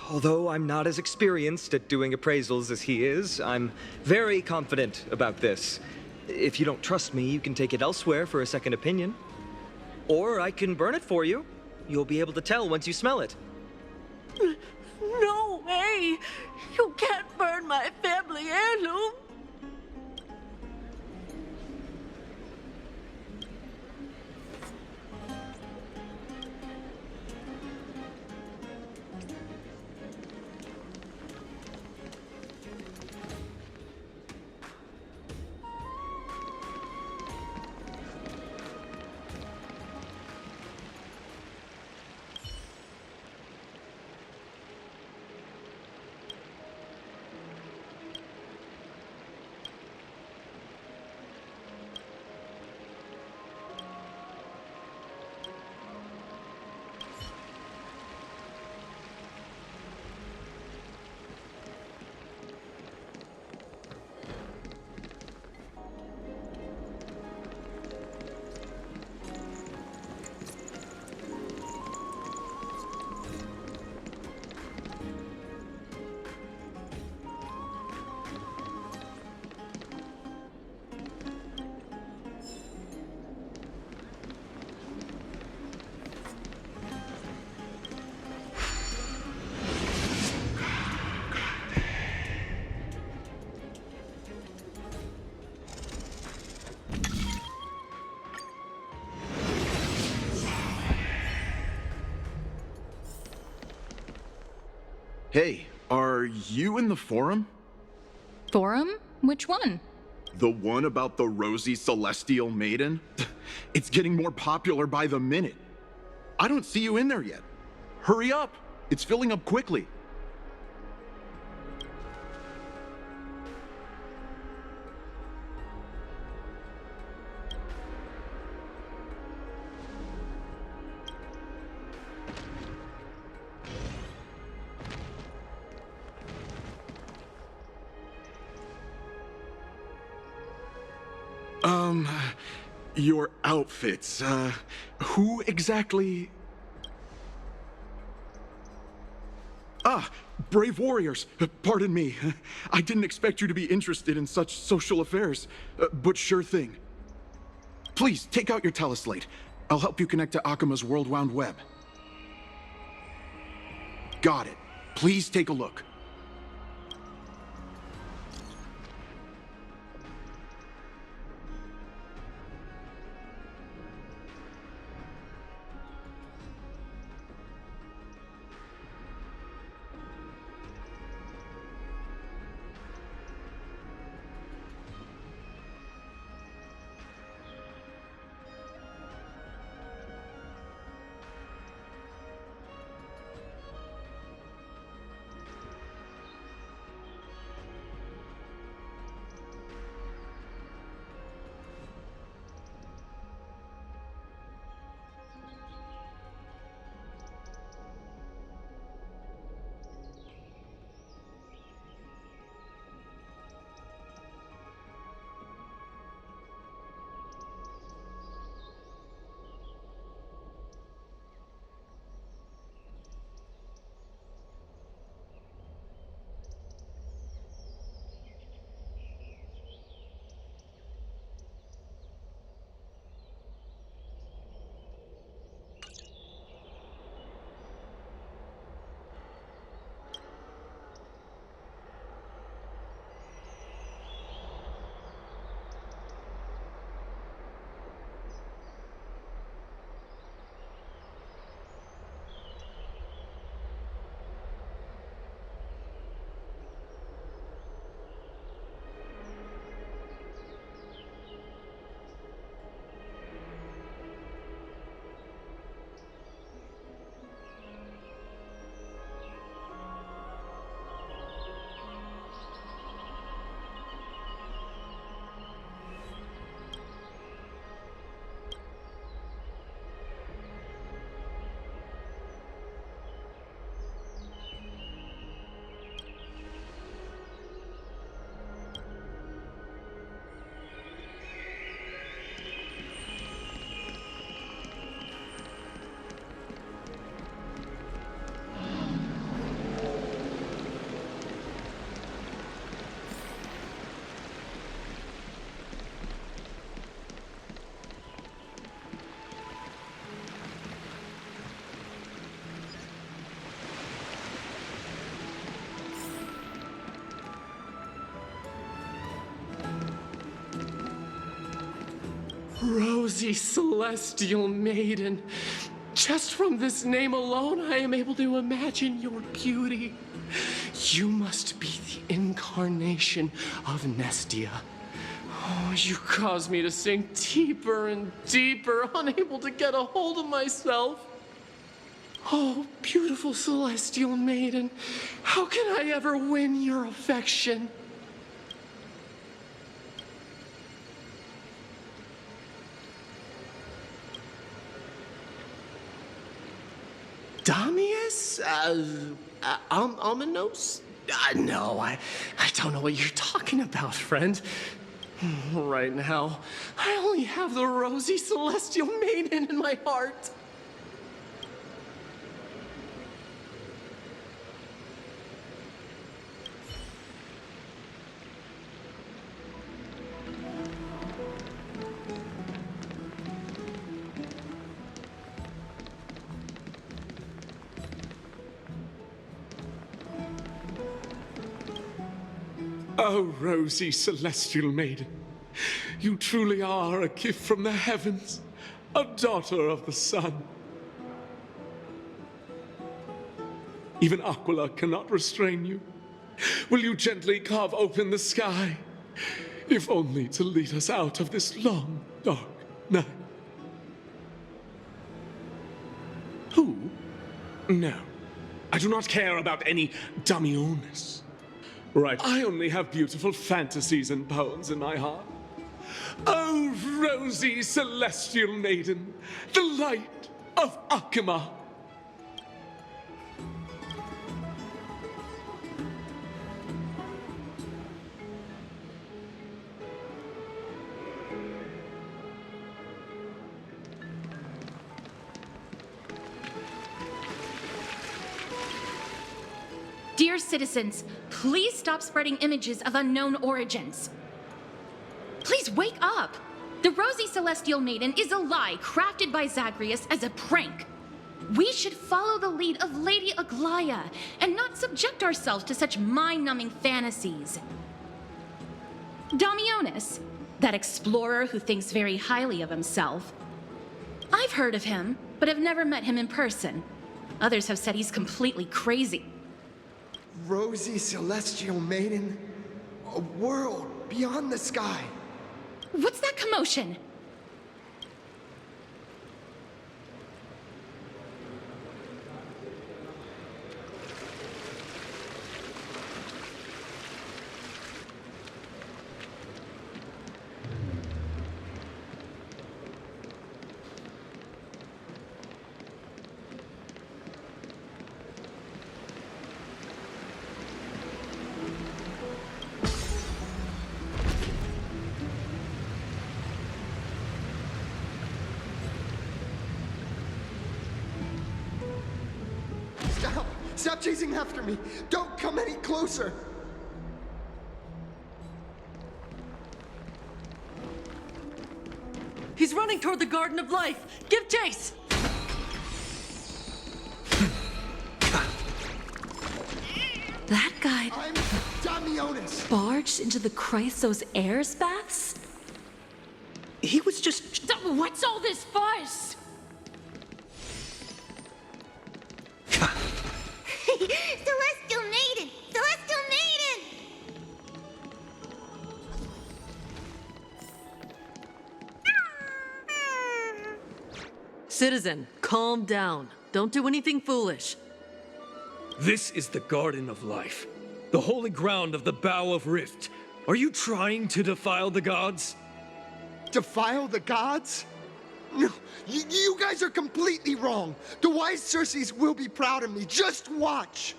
Although I'm not as experienced at doing appraisals as he is, I'm very confident about this. If you don't trust me, you can take it elsewhere for a second opinion. Or I can burn it for you. You'll be able to tell once you smell it. No way! You can't burn my family heirloom! Hey, are you in the forum? Forum? Which one? The one about the rosy celestial maiden? It's getting more popular by the minute. I don't see you in there yet. Hurry up! It's filling up quickly. Your outfits, who exactly? Ah, brave warriors. Pardon me. I didn't expect you to be interested in such social affairs, but sure thing. Please, take out your teleslate. I'll help you connect to Akuma's World Wound Web. Got it. Please take a look. rosy celestial maiden. Just from this name alone, I am able to imagine your beauty. You must be the incarnation of Nestia. Oh, you cause me to sink deeper and deeper, unable to get a hold of myself. Oh, beautiful celestial maiden, how can I ever win your affection? Damius? Ominos? No, I don't know what you're talking about, friend. Right now, I only have the rosy celestial maiden in my heart. Oh, rosy celestial maiden, you truly are a gift from the heavens, a daughter of the sun. Even Aquila cannot restrain you. Will you gently carve open the sky, if only to lead us out of this long, dark night? Who? No, I do not care about any Damiones. Right, I only have beautiful fantasies and poems in my heart. Oh, rosy celestial maiden, the light of Akima. Dear citizens, please stop spreading images of unknown origins. Please wake up! The Rosy Celestial Maiden is a lie crafted by Zagreus as a prank. We should follow the lead of Lady Aglaya and not subject ourselves to such mind-numbing fantasies. Damionis, that explorer who thinks very highly of himself. I've heard of him, but have never met him in person. Others have said he's completely crazy. Rosy celestial maiden, a world beyond the sky. What's that commotion? Stop chasing after me! Don't come any closer! He's running toward the Garden of Life! Give chase! That guy... I'm Damionis! Barged into the Chrysos Airs baths? He was just... What's all this fuss? Celestial Maiden! Celestial Maiden! Citizen, calm down. Don't do anything foolish. This is the Garden of Life, the holy ground of the Bow of Rift. Are you trying to defile the gods? Defile the gods? No, you guys are completely wrong. The wise Circes will be proud of me. Just watch.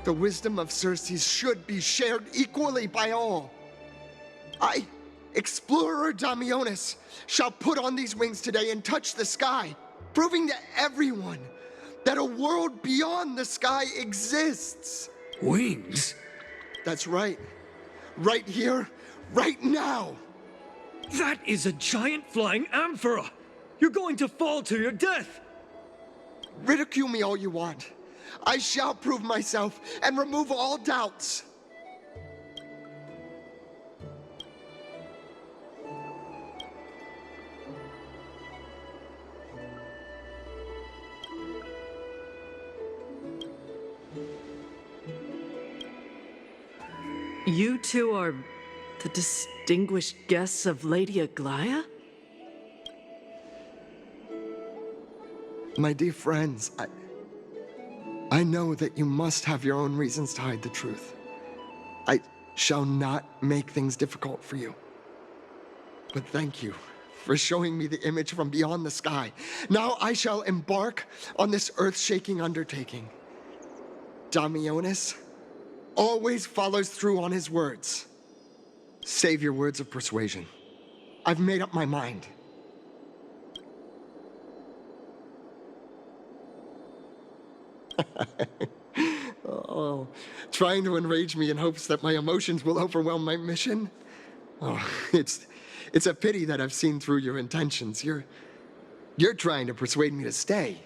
The wisdom of Circes should be shared equally by all. I, Explorer Damionis, shall put on these wings today and touch the sky, proving to everyone that a world beyond the sky exists. Wings? That's right. right here, right now. That is a giant flying amphora! You're going to fall to your death! Ridicule me all you want. I shall prove myself and remove all doubts. You two are the distinguished guests of Lady Aglaya? My dear friends, I know that you must have your own reasons to hide the truth. I shall not make things difficult for you. But thank you for showing me the image from beyond the sky. Now I shall embark on this earth-shaking undertaking. Damionis always follows through on his words. Save your words of persuasion. I've made up my mind. Oh, trying to enrage me in hopes that my emotions will overwhelm my mission? Oh, it's a pity that I've seen through your intentions. You're trying to persuade me to stay.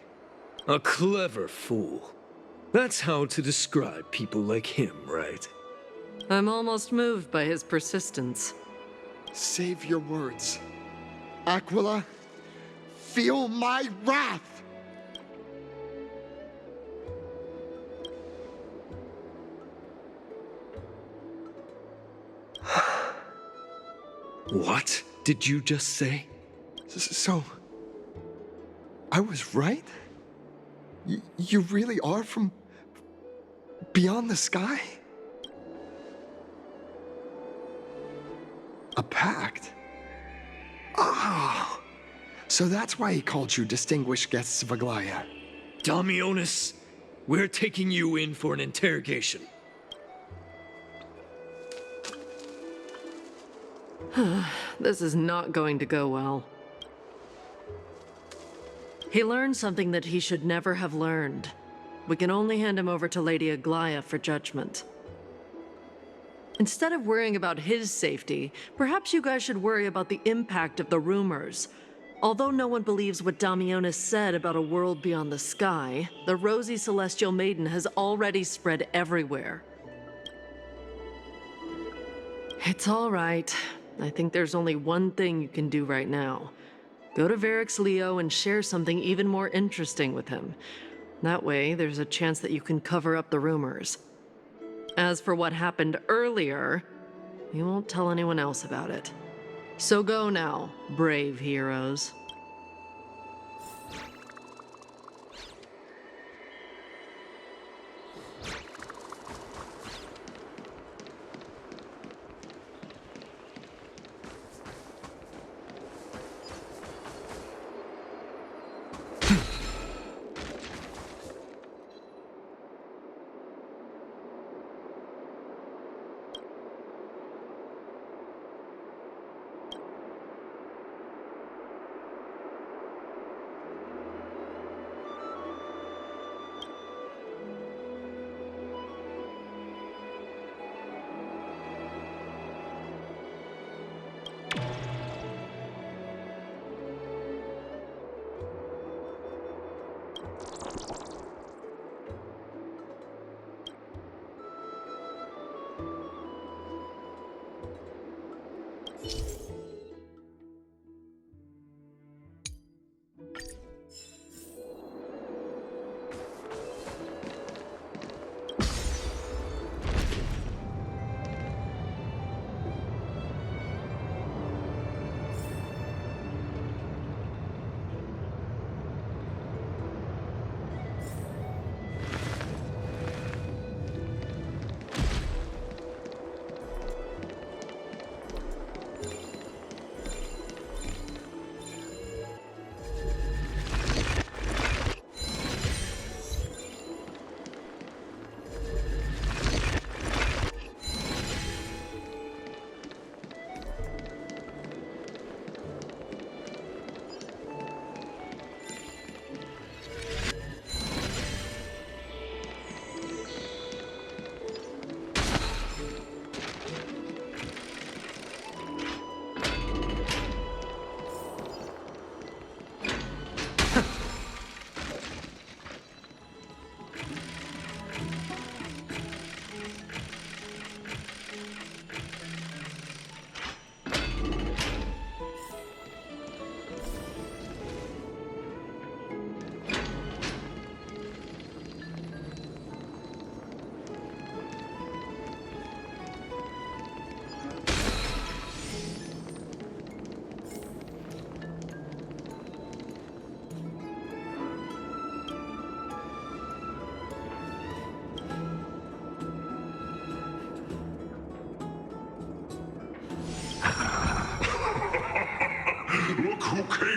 A clever fool. That's how to describe people like him, right? I'm almost moved by his persistence. Save your words. Aquila, feel my wrath! What did you just say? So, I was right? You really are from beyond the sky? A pact? Oh, so that's why he called you distinguished guests of Aglaya. Damionis, we're taking you in for an interrogation. This is not going to go well. He learned something that he should never have learned. We can only hand him over to Lady Aglaya for judgment. Instead of worrying about his safety, perhaps you guys should worry about the impact of the rumors. Although no one believes what Damionis said about a world beyond the sky, the rosy celestial maiden has already spread everywhere. It's all right. I think there's only one thing you can do right now. Go to Varix Leo and share something even more interesting with him. That way, there's a chance that you can cover up the rumors. As for what happened earlier, you won't tell anyone else about it. So go now, brave heroes.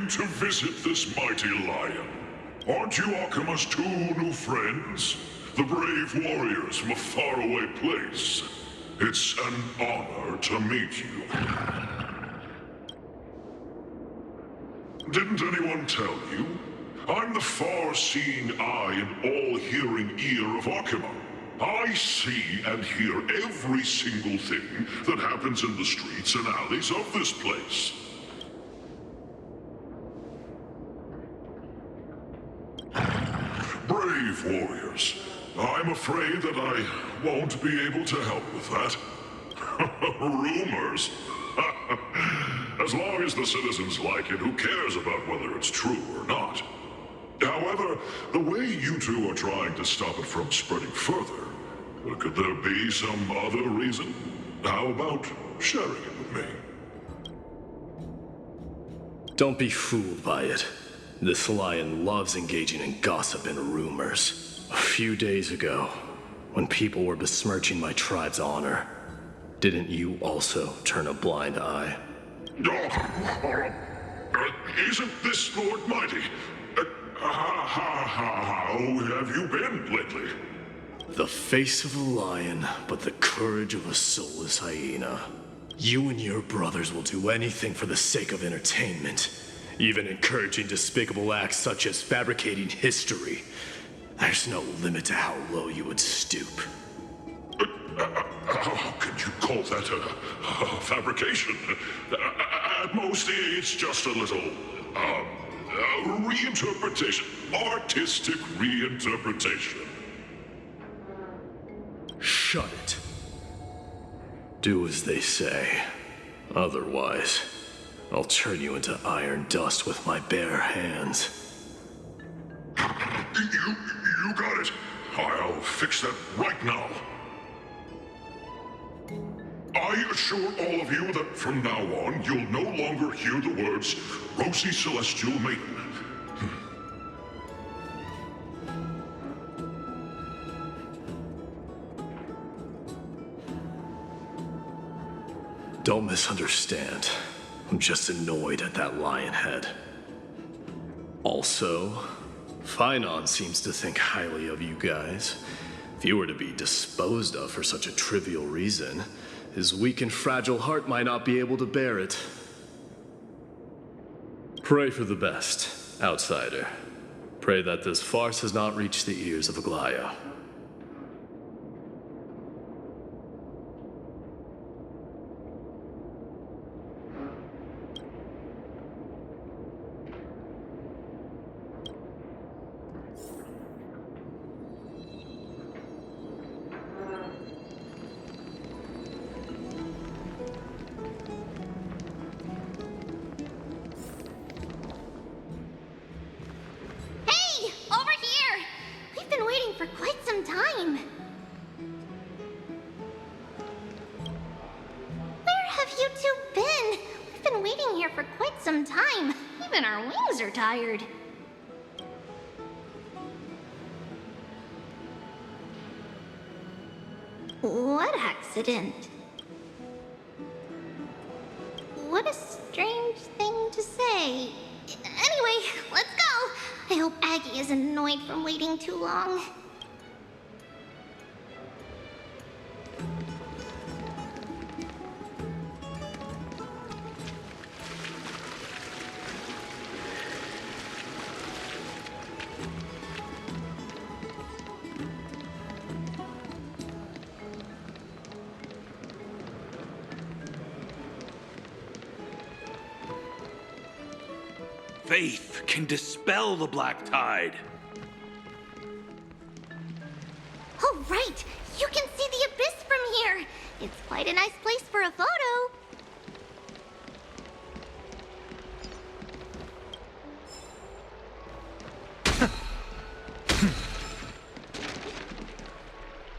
came to visit this mighty lion. Aren't you Akima's two new friends? The brave warriors from a faraway place. It's an honor to meet you. Didn't anyone tell you? I'm the far-seeing eye and all-hearing ear of Akima. I see and hear every single thing that happens in the streets and alleys of this place. Brave warriors, I'm afraid that I won't be able to help with that. Rumors. As long as the citizens like it, who cares about whether it's true or not? However, the way you two are trying to stop it from spreading further, could there be some other reason? How about sharing it with me? Don't be fooled by it. This lion loves engaging in gossip and rumors. A few days ago, when people were besmirching my tribe's honor, didn't you also turn a blind eye? Isn't this Lord Mighty? How have you been lately? The face of a lion, but the courage of a soulless hyena. You and your brothers will do anything for the sake of entertainment, even encouraging despicable acts such as fabricating history. There's no limit to how low you would stoop. How could you call that a fabrication? At most, it's just a little, reinterpretation. Artistic reinterpretation. Shut it. Do as they say. Otherwise, I'll turn you into iron dust with my bare hands. You got it. I'll fix that right now. I assure all of you that from now on, you'll no longer hear the words Rosy Celestial Maiden. Don't misunderstand. I'm just annoyed at that lion head. Also, Finon seems to think highly of you guys. If you were to be disposed of for such a trivial reason, his weak and fragile heart might not be able to bear it. Pray for the best, outsider. Pray that this farce has not reached the ears of Aglaya. Tired. What accident? What a strange thing to say. Anyway, let's go. I hope Aggie isn't annoyed from waiting too long. Faith can dispel the black tide. Oh, right! You can see the abyss from here! It's quite a nice place for a photo.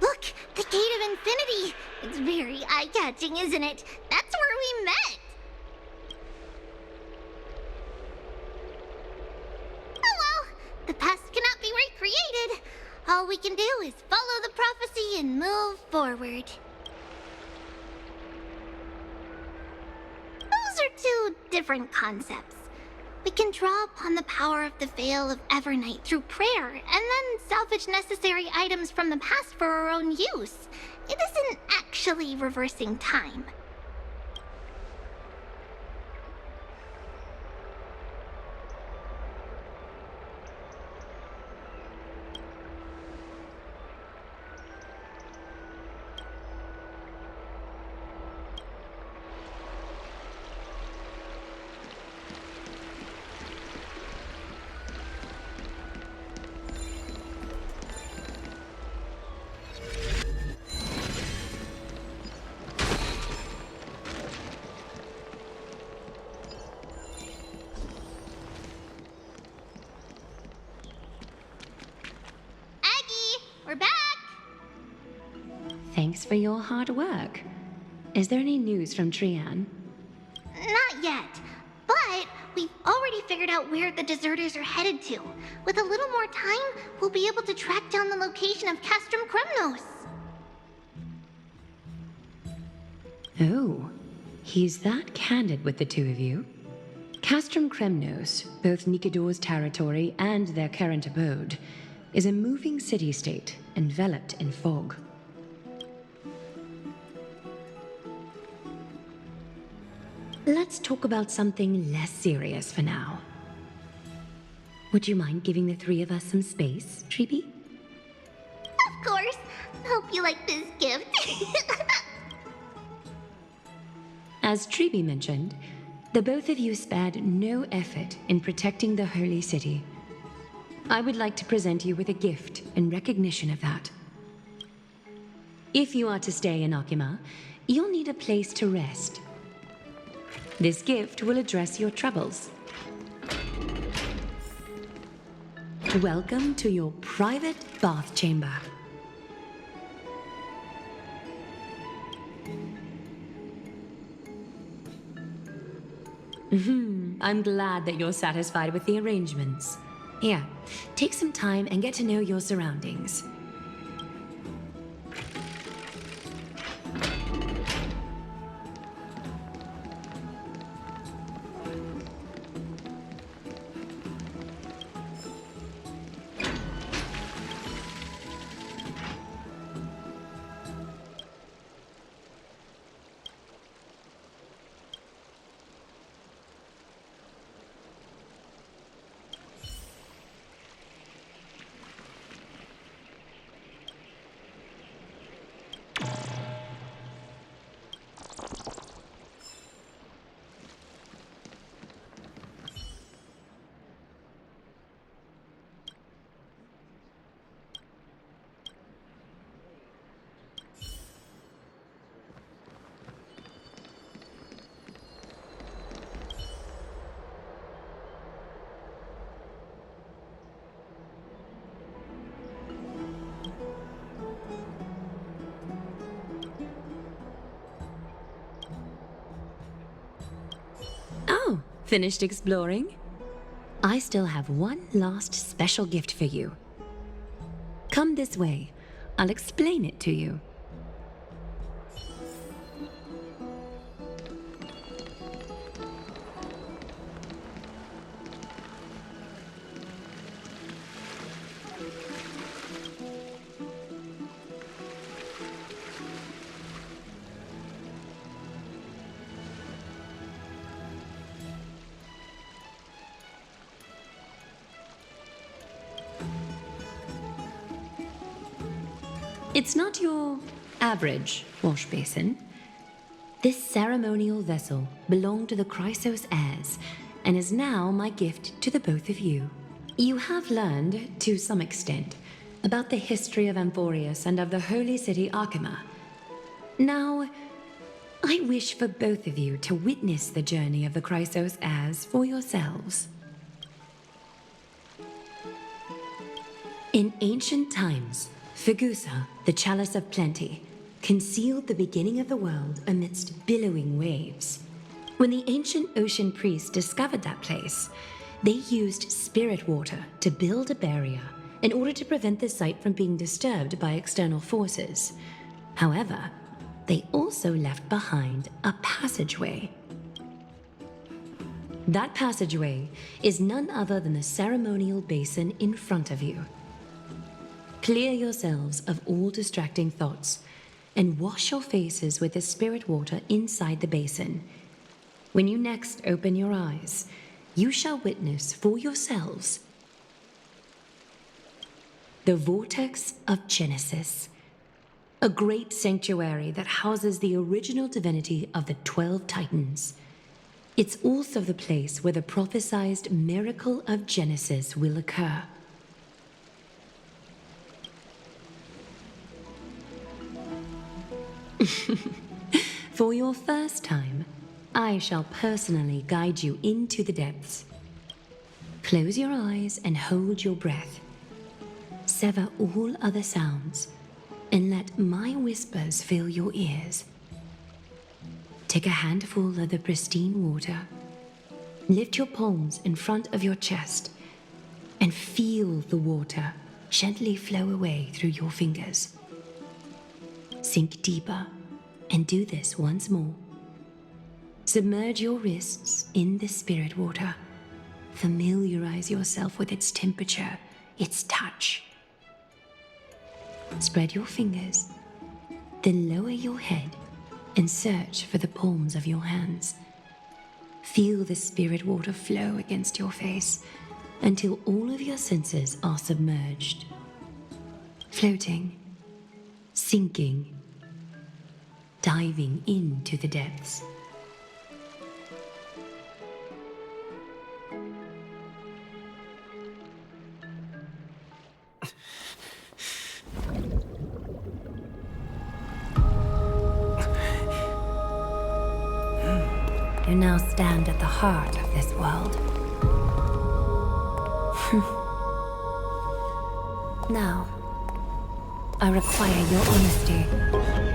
Look! The Gate of Infinity! It's very eye-catching, isn't it? That's where we met! The past cannot be recreated. All we can do is follow the prophecy and move forward. Those are two different concepts. We can draw upon the power of the Veil of Evernight through prayer, and then salvage necessary items from the past for our own use. It isn't actually reversing time. We're back! Thanks for your hard work. Is there any news from Trian? Not yet, but we've already figured out where the deserters are headed to. With a little more time, we'll be able to track down the location of Castrum Kremnos. Oh, he's that candid with the two of you. Castrum Kremnos, both Nikidor's territory and their current abode, is a moving city-state enveloped in fog. Let's talk about something less serious for now. Would you mind giving the three of us some space, Treeby? Of course. Hope you like this gift. As Treeby mentioned, the both of you spared no effort in protecting the holy city. I would like to present you with a gift in recognition of that. If you are to stay in Akima, you'll need a place to rest. This gift will address your troubles. Welcome to your private bath chamber. I'm glad that you're satisfied with the arrangements. Here, take some time and get to know your surroundings. Oh, finished exploring? I still have one last special gift for you. Come this way. I'll explain it to you. It's not your average wash basin. This ceremonial vessel belonged to the Chrysos heirs and is now my gift to the both of you. You have learned, to some extent, about the history of Amphoreus and of the holy city Akima. Now, I wish for both of you to witness the journey of the Chrysos heirs for yourselves. In ancient times, Fegusa, the Chalice of Plenty, concealed the beginning of the world amidst billowing waves. When the ancient ocean priests discovered that place, they used spirit water to build a barrier in order to prevent the site from being disturbed by external forces. However, they also left behind a passageway. That passageway is none other than the ceremonial basin in front of you. Clear yourselves of all distracting thoughts and wash your faces with the spirit water inside the basin. When you next open your eyes, you shall witness for yourselves the Vortex of Genesis, a great sanctuary that houses the original divinity of the 12 Titans. It's also the place where the prophesied miracle of Genesis will occur. For your first time, I shall personally guide you into the depths. Close your eyes and hold your breath. Sever all other sounds and let my whispers fill your ears. Take a handful of the pristine water. Lift your palms in front of your chest and feel the water gently flow away through your fingers. Sink deeper and do this once more. Submerge your wrists in the spirit water. Familiarize yourself with its temperature, its touch. Spread your fingers, then lower your head and search for the palms of your hands. Feel the spirit water flow against your face until all of your senses are submerged. Floating, sinking, diving into the depths. You now stand at the heart of this world. Now, I require your honesty.